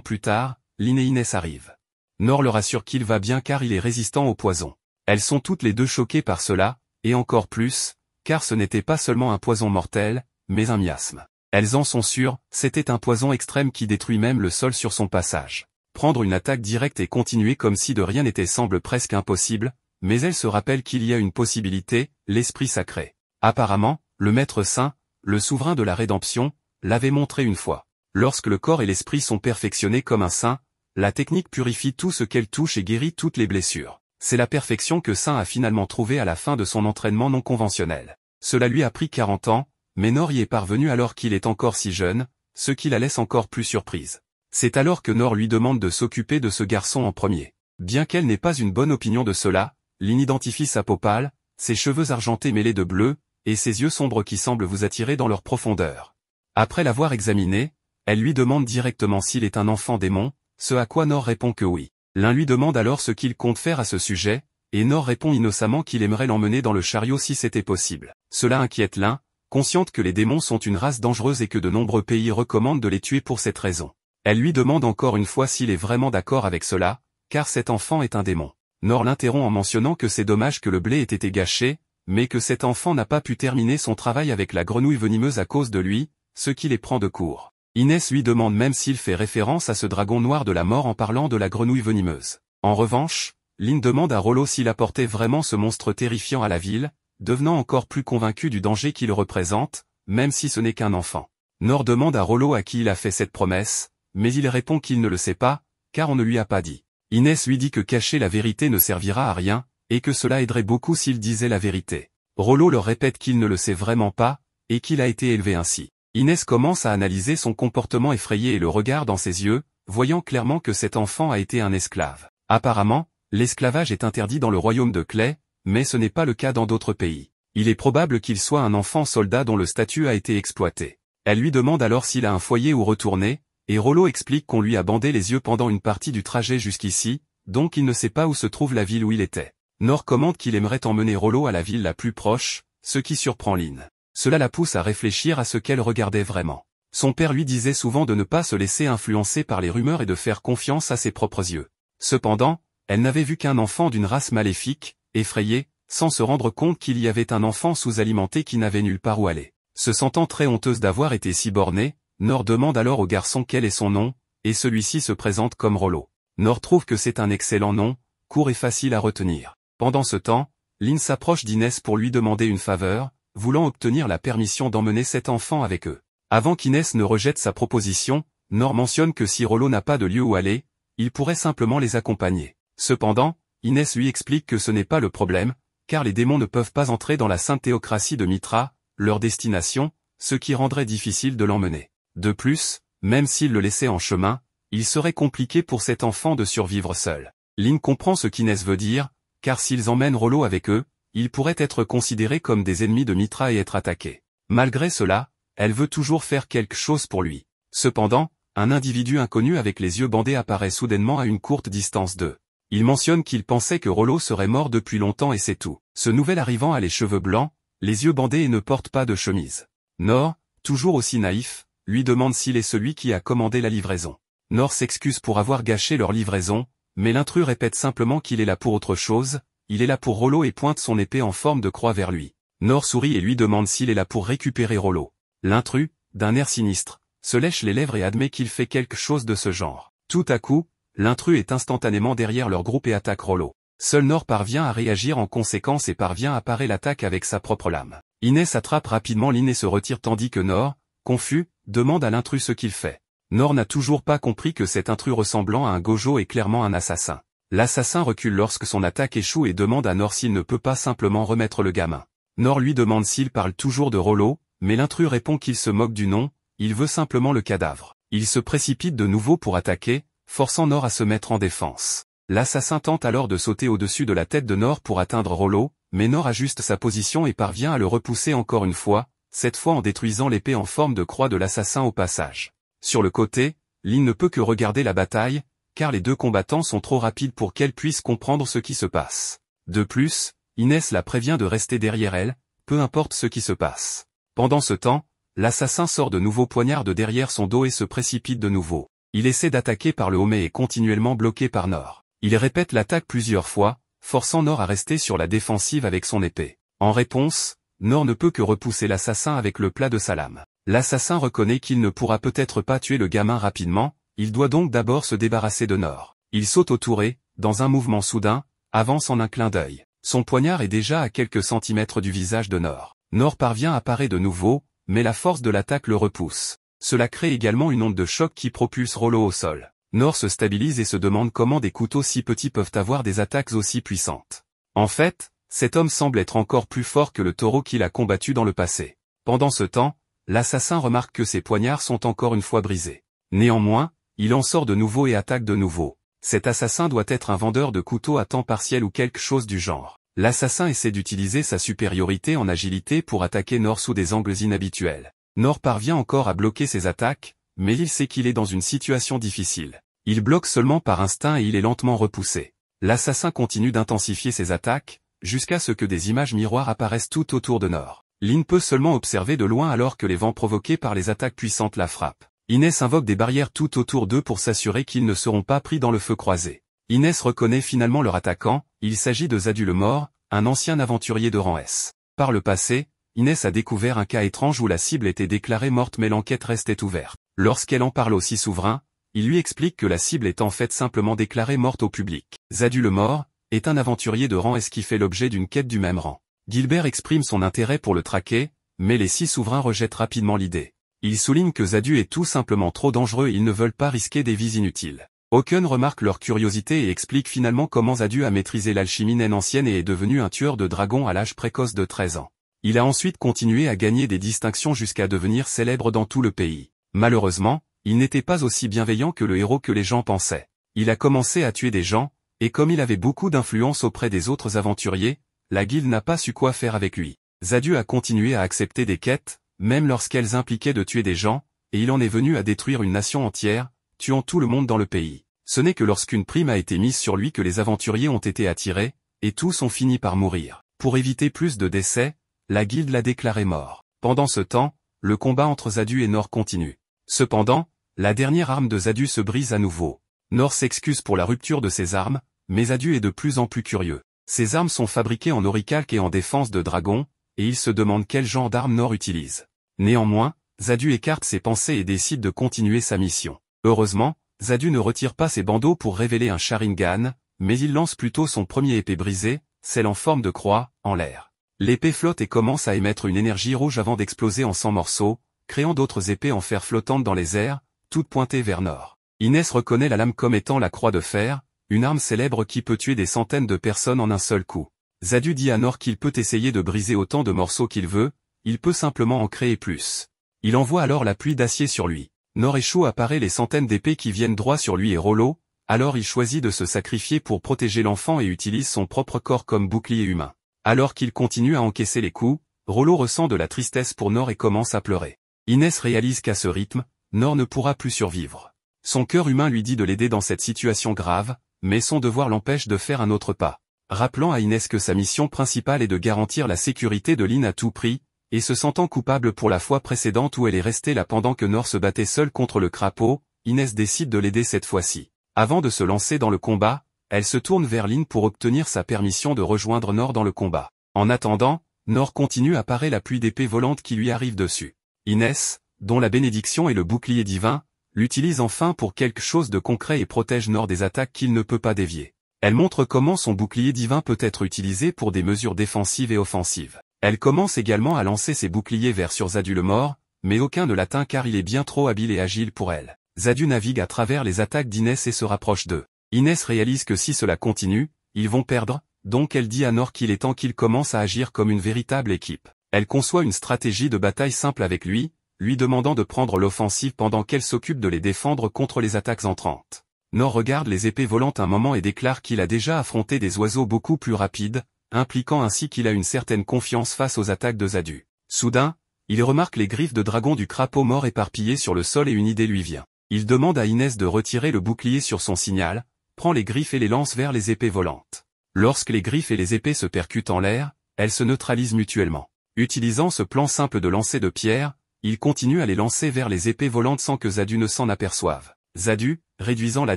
plus tard, Lynn et Inès arrivent. Nor leur assure qu'il va bien car il est résistant au poison. Elles sont toutes les deux choquées par cela, et encore plus, car ce n'était pas seulement un poison mortel, mais un miasme. Elles en sont sûres, c'était un poison extrême qui détruit même le sol sur son passage. Prendre une attaque directe et continuer comme si de rien n'était semble presque impossible, mais elles se rappellent qu'il y a une possibilité, l'esprit sacré. Apparemment, le Maître Saint, le souverain de la rédemption, l'avait montré une fois. Lorsque le corps et l'esprit sont perfectionnés comme un saint, la technique purifie tout ce qu'elle touche et guérit toutes les blessures. C'est la perfection que Saint a finalement trouvée à la fin de son entraînement non conventionnel. Cela lui a pris 40 ans, mais Nor y est parvenu alors qu'il est encore si jeune, ce qui la laisse encore plus surprise. C'est alors que Nor lui demande de s'occuper de ce garçon en premier. Bien qu'elle n'ait pas une bonne opinion de cela, Lynn identifie sa peau pâle, ses cheveux argentés mêlés de bleu, et ses yeux sombres qui semblent vous attirer dans leur profondeur. Après l'avoir examiné, elle lui demande directement s'il est un enfant démon, ce à quoi Nor répond que oui. L'un lui demande alors ce qu'il compte faire à ce sujet, et Nor répond innocemment qu'il aimerait l'emmener dans le chariot si c'était possible. Cela inquiète l'un, consciente que les démons sont une race dangereuse et que de nombreux pays recommandent de les tuer pour cette raison. Elle lui demande encore une fois s'il est vraiment d'accord avec cela, car cet enfant est un démon. Nor l'interrompt en mentionnant que c'est dommage que le blé ait été gâché, mais que cet enfant n'a pas pu terminer son travail avec la grenouille venimeuse à cause de lui, ce qui les prend de court. Inès lui demande même s'il fait référence à ce dragon noir de la mort en parlant de la grenouille venimeuse. En revanche, Lynn demande à Rollo s'il apportait vraiment ce monstre terrifiant à la ville, devenant encore plus convaincu du danger qu'il représente, même si ce n'est qu'un enfant. Nor demande à Rollo à qui il a fait cette promesse, mais il répond qu'il ne le sait pas, car on ne lui a pas dit. Inès lui dit que cacher la vérité ne servira à rien, et que cela aiderait beaucoup s'il disait la vérité. Rollo leur répète qu'il ne le sait vraiment pas, et qu'il a été élevé ainsi. Inès commence à analyser son comportement effrayé et le regard dans ses yeux, voyant clairement que cet enfant a été un esclave. Apparemment, l'esclavage est interdit dans le royaume de Clay, mais ce n'est pas le cas dans d'autres pays. Il est probable qu'il soit un enfant soldat dont le statut a été exploité. Elle lui demande alors s'il a un foyer où retourner, et Rollo explique qu'on lui a bandé les yeux pendant une partie du trajet jusqu'ici, donc il ne sait pas où se trouve la ville où il était. Nor commente qu'il aimerait emmener Rollo à la ville la plus proche, ce qui surprend Lynn. Cela la pousse à réfléchir à ce qu'elle regardait vraiment. Son père lui disait souvent de ne pas se laisser influencer par les rumeurs et de faire confiance à ses propres yeux. Cependant, elle n'avait vu qu'un enfant d'une race maléfique, effrayé, sans se rendre compte qu'il y avait un enfant sous-alimenté qui n'avait nulle part où aller. Se sentant très honteuse d'avoir été si bornée, Nor demande alors au garçon quel est son nom, et celui-ci se présente comme Rollo. Nor trouve que c'est un excellent nom, court et facile à retenir. Pendant ce temps, Lynn s'approche d'Inès pour lui demander une faveur, voulant obtenir la permission d'emmener cet enfant avec eux. Avant qu'Inès ne rejette sa proposition, Nor mentionne que si Rollo n'a pas de lieu où aller, il pourrait simplement les accompagner. Cependant, Inès lui explique que ce n'est pas le problème, car les démons ne peuvent pas entrer dans la sainte théocratie de Mitra, leur destination, ce qui rendrait difficile de l'emmener. De plus, même s'il le laissait en chemin, il serait compliqué pour cet enfant de survivre seul. Lynn comprend ce qu'Inès veut dire, car s'ils emmènent Rollo avec eux, ils pourraient être considérés comme des ennemis de Mitra et être attaqués. Malgré cela, elle veut toujours faire quelque chose pour lui. Cependant, un individu inconnu avec les yeux bandés apparaît soudainement à une courte distance d'eux. Il mentionne qu'il pensait que Rollo serait mort depuis longtemps et c'est tout. Ce nouvel arrivant a les cheveux blancs, les yeux bandés et ne porte pas de chemise. Nor, toujours aussi naïf, lui demande s'il est celui qui a commandé la livraison. Nor s'excuse pour avoir gâché leur livraison, mais l'intrus répète simplement qu'il est là pour autre chose, il est là pour Rollo et pointe son épée en forme de croix vers lui. Nor sourit et lui demande s'il est là pour récupérer Rollo. L'intrus, d'un air sinistre, se lèche les lèvres et admet qu'il fait quelque chose de ce genre. Tout à coup, l'intrus est instantanément derrière leur groupe et attaque Rollo. Seul Nor parvient à réagir en conséquence et parvient à parer l'attaque avec sa propre lame. Inès attrape rapidement Lynn et se retire tandis que Nor, confus, demande à l'intrus ce qu'il fait. Nor n'a toujours pas compris que cet intrus ressemblant à un gojo est clairement un assassin. L'assassin recule lorsque son attaque échoue et demande à Nor s'il ne peut pas simplement remettre le gamin. Nor lui demande s'il parle toujours de Rollo, mais l'intrus répond qu'il se moque du nom, il veut simplement le cadavre. Il se précipite de nouveau pour attaquer, forçant Nor à se mettre en défense. L'assassin tente alors de sauter au-dessus de la tête de Nor pour atteindre Rollo, mais Nord ajuste sa position et parvient à le repousser encore une fois, cette fois en détruisant l'épée en forme de croix de l'assassin au passage. Sur le côté, Lin ne peut que regarder la bataille, car les deux combattants sont trop rapides pour qu'elle puisse comprendre ce qui se passe. De plus, Inès la prévient de rester derrière elle, peu importe ce qui se passe. Pendant ce temps, l'assassin sort de nouveaux poignards de derrière son dos et se précipite de nouveau. Il essaie d'attaquer par le haut mais est continuellement bloqué par Nord. Il répète l'attaque plusieurs fois, forçant Nord à rester sur la défensive avec son épée. En réponse, Nord ne peut que repousser l'assassin avec le plat de sa lame. L'assassin reconnaît qu'il ne pourra peut-être pas tuer le gamin rapidement, il doit donc d'abord se débarrasser de Nord. Il saute autour et, dans un mouvement soudain, avance en un clin d'œil. Son poignard est déjà à quelques centimètres du visage de Nord. Nord parvient à parer de nouveau, mais la force de l'attaque le repousse. Cela crée également une onde de choc qui propulse Rollo au sol. Nord se stabilise et se demande comment des couteaux si petits peuvent avoir des attaques aussi puissantes. En fait, cet homme semble être encore plus fort que le taureau qu'il a combattu dans le passé. Pendant ce temps, l'assassin remarque que ses poignards sont encore une fois brisés. Néanmoins, il en sort de nouveau et attaque de nouveau. Cet assassin doit être un vendeur de couteaux à temps partiel ou quelque chose du genre. L'assassin essaie d'utiliser sa supériorité en agilité pour attaquer Nord sous des angles inhabituels. Nord parvient encore à bloquer ses attaques, mais il sait qu'il est dans une situation difficile. Il bloque seulement par instinct et il est lentement repoussé. L'assassin continue d'intensifier ses attaques, jusqu'à ce que des images miroirs apparaissent tout autour de Nord. Lin peut seulement observer de loin alors que les vents provoqués par les attaques puissantes la frappent. Inès invoque des barrières tout autour d'eux pour s'assurer qu'ils ne seront pas pris dans le feu croisé. Inès reconnaît finalement leur attaquant, il s'agit de Zadu le Mort, un ancien aventurier de rang S. Par le passé, Inès a découvert un cas étrange où la cible était déclarée morte mais l'enquête restait ouverte. Lorsqu'elle en parle aussi souverain, il lui explique que la cible est en fait simplement déclarée morte au public. Zadu le Mort est un aventurier de rang S qui fait l'objet d'une quête du même rang. Gilbert exprime son intérêt pour le traquer, mais les 6 souverains rejettent rapidement l'idée. Ils soulignent que Zadu est tout simplement trop dangereux et ils ne veulent pas risquer des vies inutiles. Aucun remarque leur curiosité et explique finalement comment Zadu a maîtrisé l'alchimie naine ancienne et est devenu un tueur de dragons à l'âge précoce de 13 ans. Il a ensuite continué à gagner des distinctions jusqu'à devenir célèbre dans tout le pays. Malheureusement, il n'était pas aussi bienveillant que le héros que les gens pensaient. Il a commencé à tuer des gens, et comme il avait beaucoup d'influence auprès des autres aventuriers, la guilde n'a pas su quoi faire avec lui. Zadu a continué à accepter des quêtes, même lorsqu'elles impliquaient de tuer des gens, et il en est venu à détruire une nation entière, tuant tout le monde dans le pays. Ce n'est que lorsqu'une prime a été mise sur lui que les aventuriers ont été attirés, et tous ont fini par mourir. Pour éviter plus de décès, la guilde l'a déclaré mort. Pendant ce temps, le combat entre Zadu et Nord continue. Cependant, la dernière arme de Zadu se brise à nouveau. Nord s'excuse pour la rupture de ses armes, mais Zadu est de plus en plus curieux. Ses armes sont fabriquées en orichalque et en défense de dragon, et il se demande quel genre d'arme Nord utilise. Néanmoins, Zadu écarte ses pensées et décide de continuer sa mission. Heureusement, Zadu ne retire pas ses bandeaux pour révéler un Sharingan, mais il lance plutôt son premier épée brisée, celle en forme de croix, en l'air. L'épée flotte et commence à émettre une énergie rouge avant d'exploser en 100 morceaux, créant d'autres épées en fer flottantes dans les airs, toutes pointées vers Nord. Inès reconnaît la lame comme étant la croix de fer, une arme célèbre qui peut tuer des centaines de personnes en un seul coup. Zadu dit à Nord qu'il peut essayer de briser autant de morceaux qu'il veut, il peut simplement en créer plus. Il envoie alors la pluie d'acier sur lui. Nord échoue à parer les centaines d'épées qui viennent droit sur lui et Rollo, alors il choisit de se sacrifier pour protéger l'enfant et utilise son propre corps comme bouclier humain. Alors qu'il continue à encaisser les coups, Rollo ressent de la tristesse pour Nord et commence à pleurer. Inès réalise qu'à ce rythme, Nord ne pourra plus survivre. Son cœur humain lui dit de l'aider dans cette situation grave, mais son devoir l'empêche de faire un autre pas. Rappelant à Inès que sa mission principale est de garantir la sécurité de Lin à tout prix, et se sentant coupable pour la fois précédente où elle est restée là pendant que Nord se battait seul contre le crapaud, Inès décide de l'aider cette fois-ci. Avant de se lancer dans le combat, elle se tourne vers Lin pour obtenir sa permission de rejoindre Nord dans le combat. En attendant, Nord continue à parer la pluie d'épées volantes qui lui arrive dessus. Inès, dont la bénédiction est le bouclier divin, l'utilise enfin pour quelque chose de concret et protège Nord des attaques qu'il ne peut pas dévier. Elle montre comment son bouclier divin peut être utilisé pour des mesures défensives et offensives. Elle commence également à lancer ses boucliers vers sur Zadu le Mort, mais aucun ne l'atteint car il est bien trop habile et agile pour elle. Zadu navigue à travers les attaques d'Inès et se rapproche d'eux. Inès réalise que si cela continue, ils vont perdre, donc elle dit à Nord qu'il est temps qu'il commence à agir comme une véritable équipe. Elle conçoit une stratégie de bataille simple avec lui demandant de prendre l'offensive pendant qu'elle s'occupe de les défendre contre les attaques entrantes. Nord regarde les épées volantes un moment et déclare qu'il a déjà affronté des oiseaux beaucoup plus rapides, impliquant ainsi qu'il a une certaine confiance face aux attaques de Zadu. Soudain, il remarque les griffes de dragon du crapaud mort éparpillées sur le sol et une idée lui vient. Il demande à Inès de retirer le bouclier sur son signal, prend les griffes et les lance vers les épées volantes. Lorsque les griffes et les épées se percutent en l'air, elles se neutralisent mutuellement. Utilisant ce plan simple de lancer de pierre, il continue à les lancer vers les épées volantes sans que Zadu ne s'en aperçoive. Zadu, réduisant la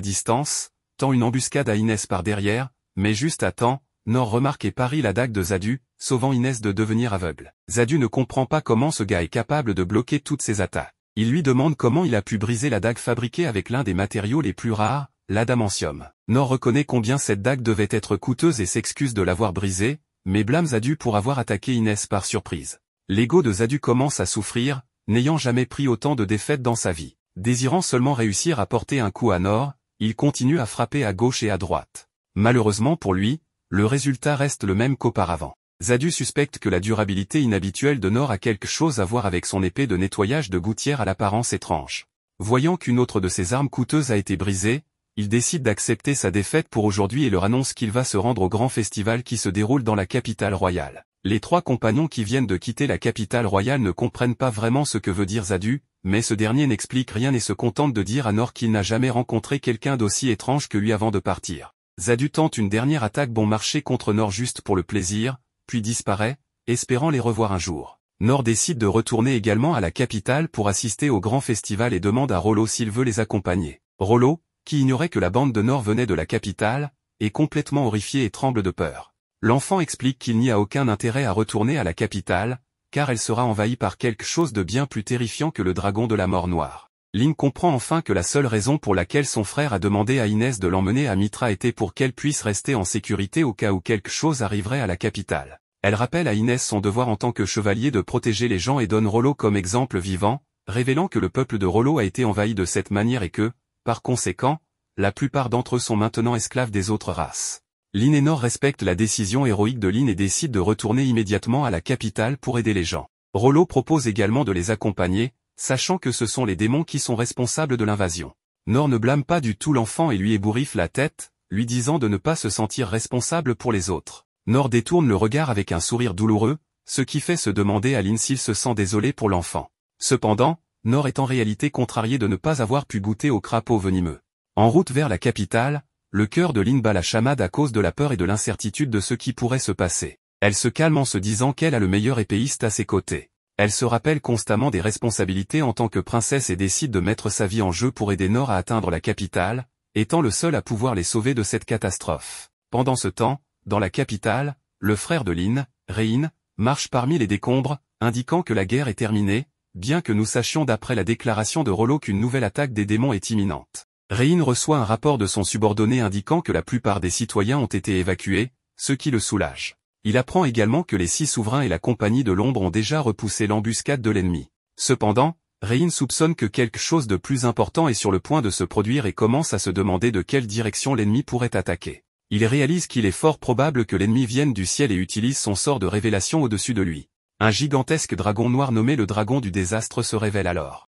distance, tend une embuscade à Inès par derrière, mais juste à temps, Nor remarque et parie la dague de Zadu, sauvant Inès de devenir aveugle. Zadu ne comprend pas comment ce gars est capable de bloquer toutes ces attaques. Il lui demande comment il a pu briser la dague fabriquée avec l'un des matériaux les plus rares, l'adamantium. Nor reconnaît combien cette dague devait être coûteuse et s'excuse de l'avoir brisée, mais blâme Zadu pour avoir attaqué Inès par surprise. L'ego de Zadu commence à souffrir, n'ayant jamais pris autant de défaites dans sa vie. Désirant seulement réussir à porter un coup à Nor, il continue à frapper à gauche et à droite. Malheureusement pour lui, le résultat reste le même qu'auparavant. Zadu suspecte que la durabilité inhabituelle de Nor a quelque chose à voir avec son épée de nettoyage de gouttière à l'apparence étrange. Voyant qu'une autre de ses armes coûteuses a été brisée, il décide d'accepter sa défaite pour aujourd'hui et leur annonce qu'il va se rendre au grand festival qui se déroule dans la capitale royale. Les trois compagnons qui viennent de quitter la capitale royale ne comprennent pas vraiment ce que veut dire Zadu, mais ce dernier n'explique rien et se contente de dire à Nor qu'il n'a jamais rencontré quelqu'un d'aussi étrange que lui avant de partir. Zadu tente une dernière attaque bon marché contre Nor juste pour le plaisir, puis disparaît, espérant les revoir un jour. Nor décide de retourner également à la capitale pour assister au grand festival et demande à Rollo s'il veut les accompagner. Rollo, qui ignorait que la bande de Nor venait de la capitale, est complètement horrifié et tremble de peur. L'enfant explique qu'il n'y a aucun intérêt à retourner à la capitale, car elle sera envahie par quelque chose de bien plus terrifiant que le dragon de la mort noire. Lynn comprend enfin que la seule raison pour laquelle son frère a demandé à Inès de l'emmener à Mitra était pour qu'elle puisse rester en sécurité au cas où quelque chose arriverait à la capitale. Elle rappelle à Inès son devoir en tant que chevalier de protéger les gens et donne Rollo comme exemple vivant, révélant que le peuple de Rollo a été envahi de cette manière et que, par conséquent, la plupart d'entre eux sont maintenant esclaves des autres races. Lynn et Nor respectent la décision héroïque de Lynn et décident de retourner immédiatement à la capitale pour aider les gens. Rollo propose également de les accompagner, sachant que ce sont les démons qui sont responsables de l'invasion. Nor ne blâme pas du tout l'enfant et lui ébouriffe la tête, lui disant de ne pas se sentir responsable pour les autres. Nor détourne le regard avec un sourire douloureux, ce qui fait se demander à Lynn s'il se sent désolé pour l'enfant. Cependant, Nor est en réalité contrarié de ne pas avoir pu goûter au crapaud venimeux. En route vers la capitale, le cœur de Lynn bat la chamade à cause de la peur et de l'incertitude de ce qui pourrait se passer. Elle se calme en se disant qu'elle a le meilleur épéiste à ses côtés. Elle se rappelle constamment des responsabilités en tant que princesse et décide de mettre sa vie en jeu pour aider Nor à atteindre la capitale, étant le seul à pouvoir les sauver de cette catastrophe. Pendant ce temps, dans la capitale, le frère de Lynn, Rein, marche parmi les décombres, indiquant que la guerre est terminée, bien que nous sachions d'après la déclaration de Rollo qu'une nouvelle attaque des démons est imminente. Rein reçoit un rapport de son subordonné indiquant que la plupart des citoyens ont été évacués, ce qui le soulage. Il apprend également que les 6 souverains et la compagnie de l'ombre ont déjà repoussé l'embuscade de l'ennemi. Cependant, Rein soupçonne que quelque chose de plus important est sur le point de se produire et commence à se demander de quelle direction l'ennemi pourrait attaquer. Il réalise qu'il est fort probable que l'ennemi vienne du ciel et utilise son sort de révélation au-dessus de lui. Un gigantesque dragon noir nommé le dragon du désastre se révèle alors.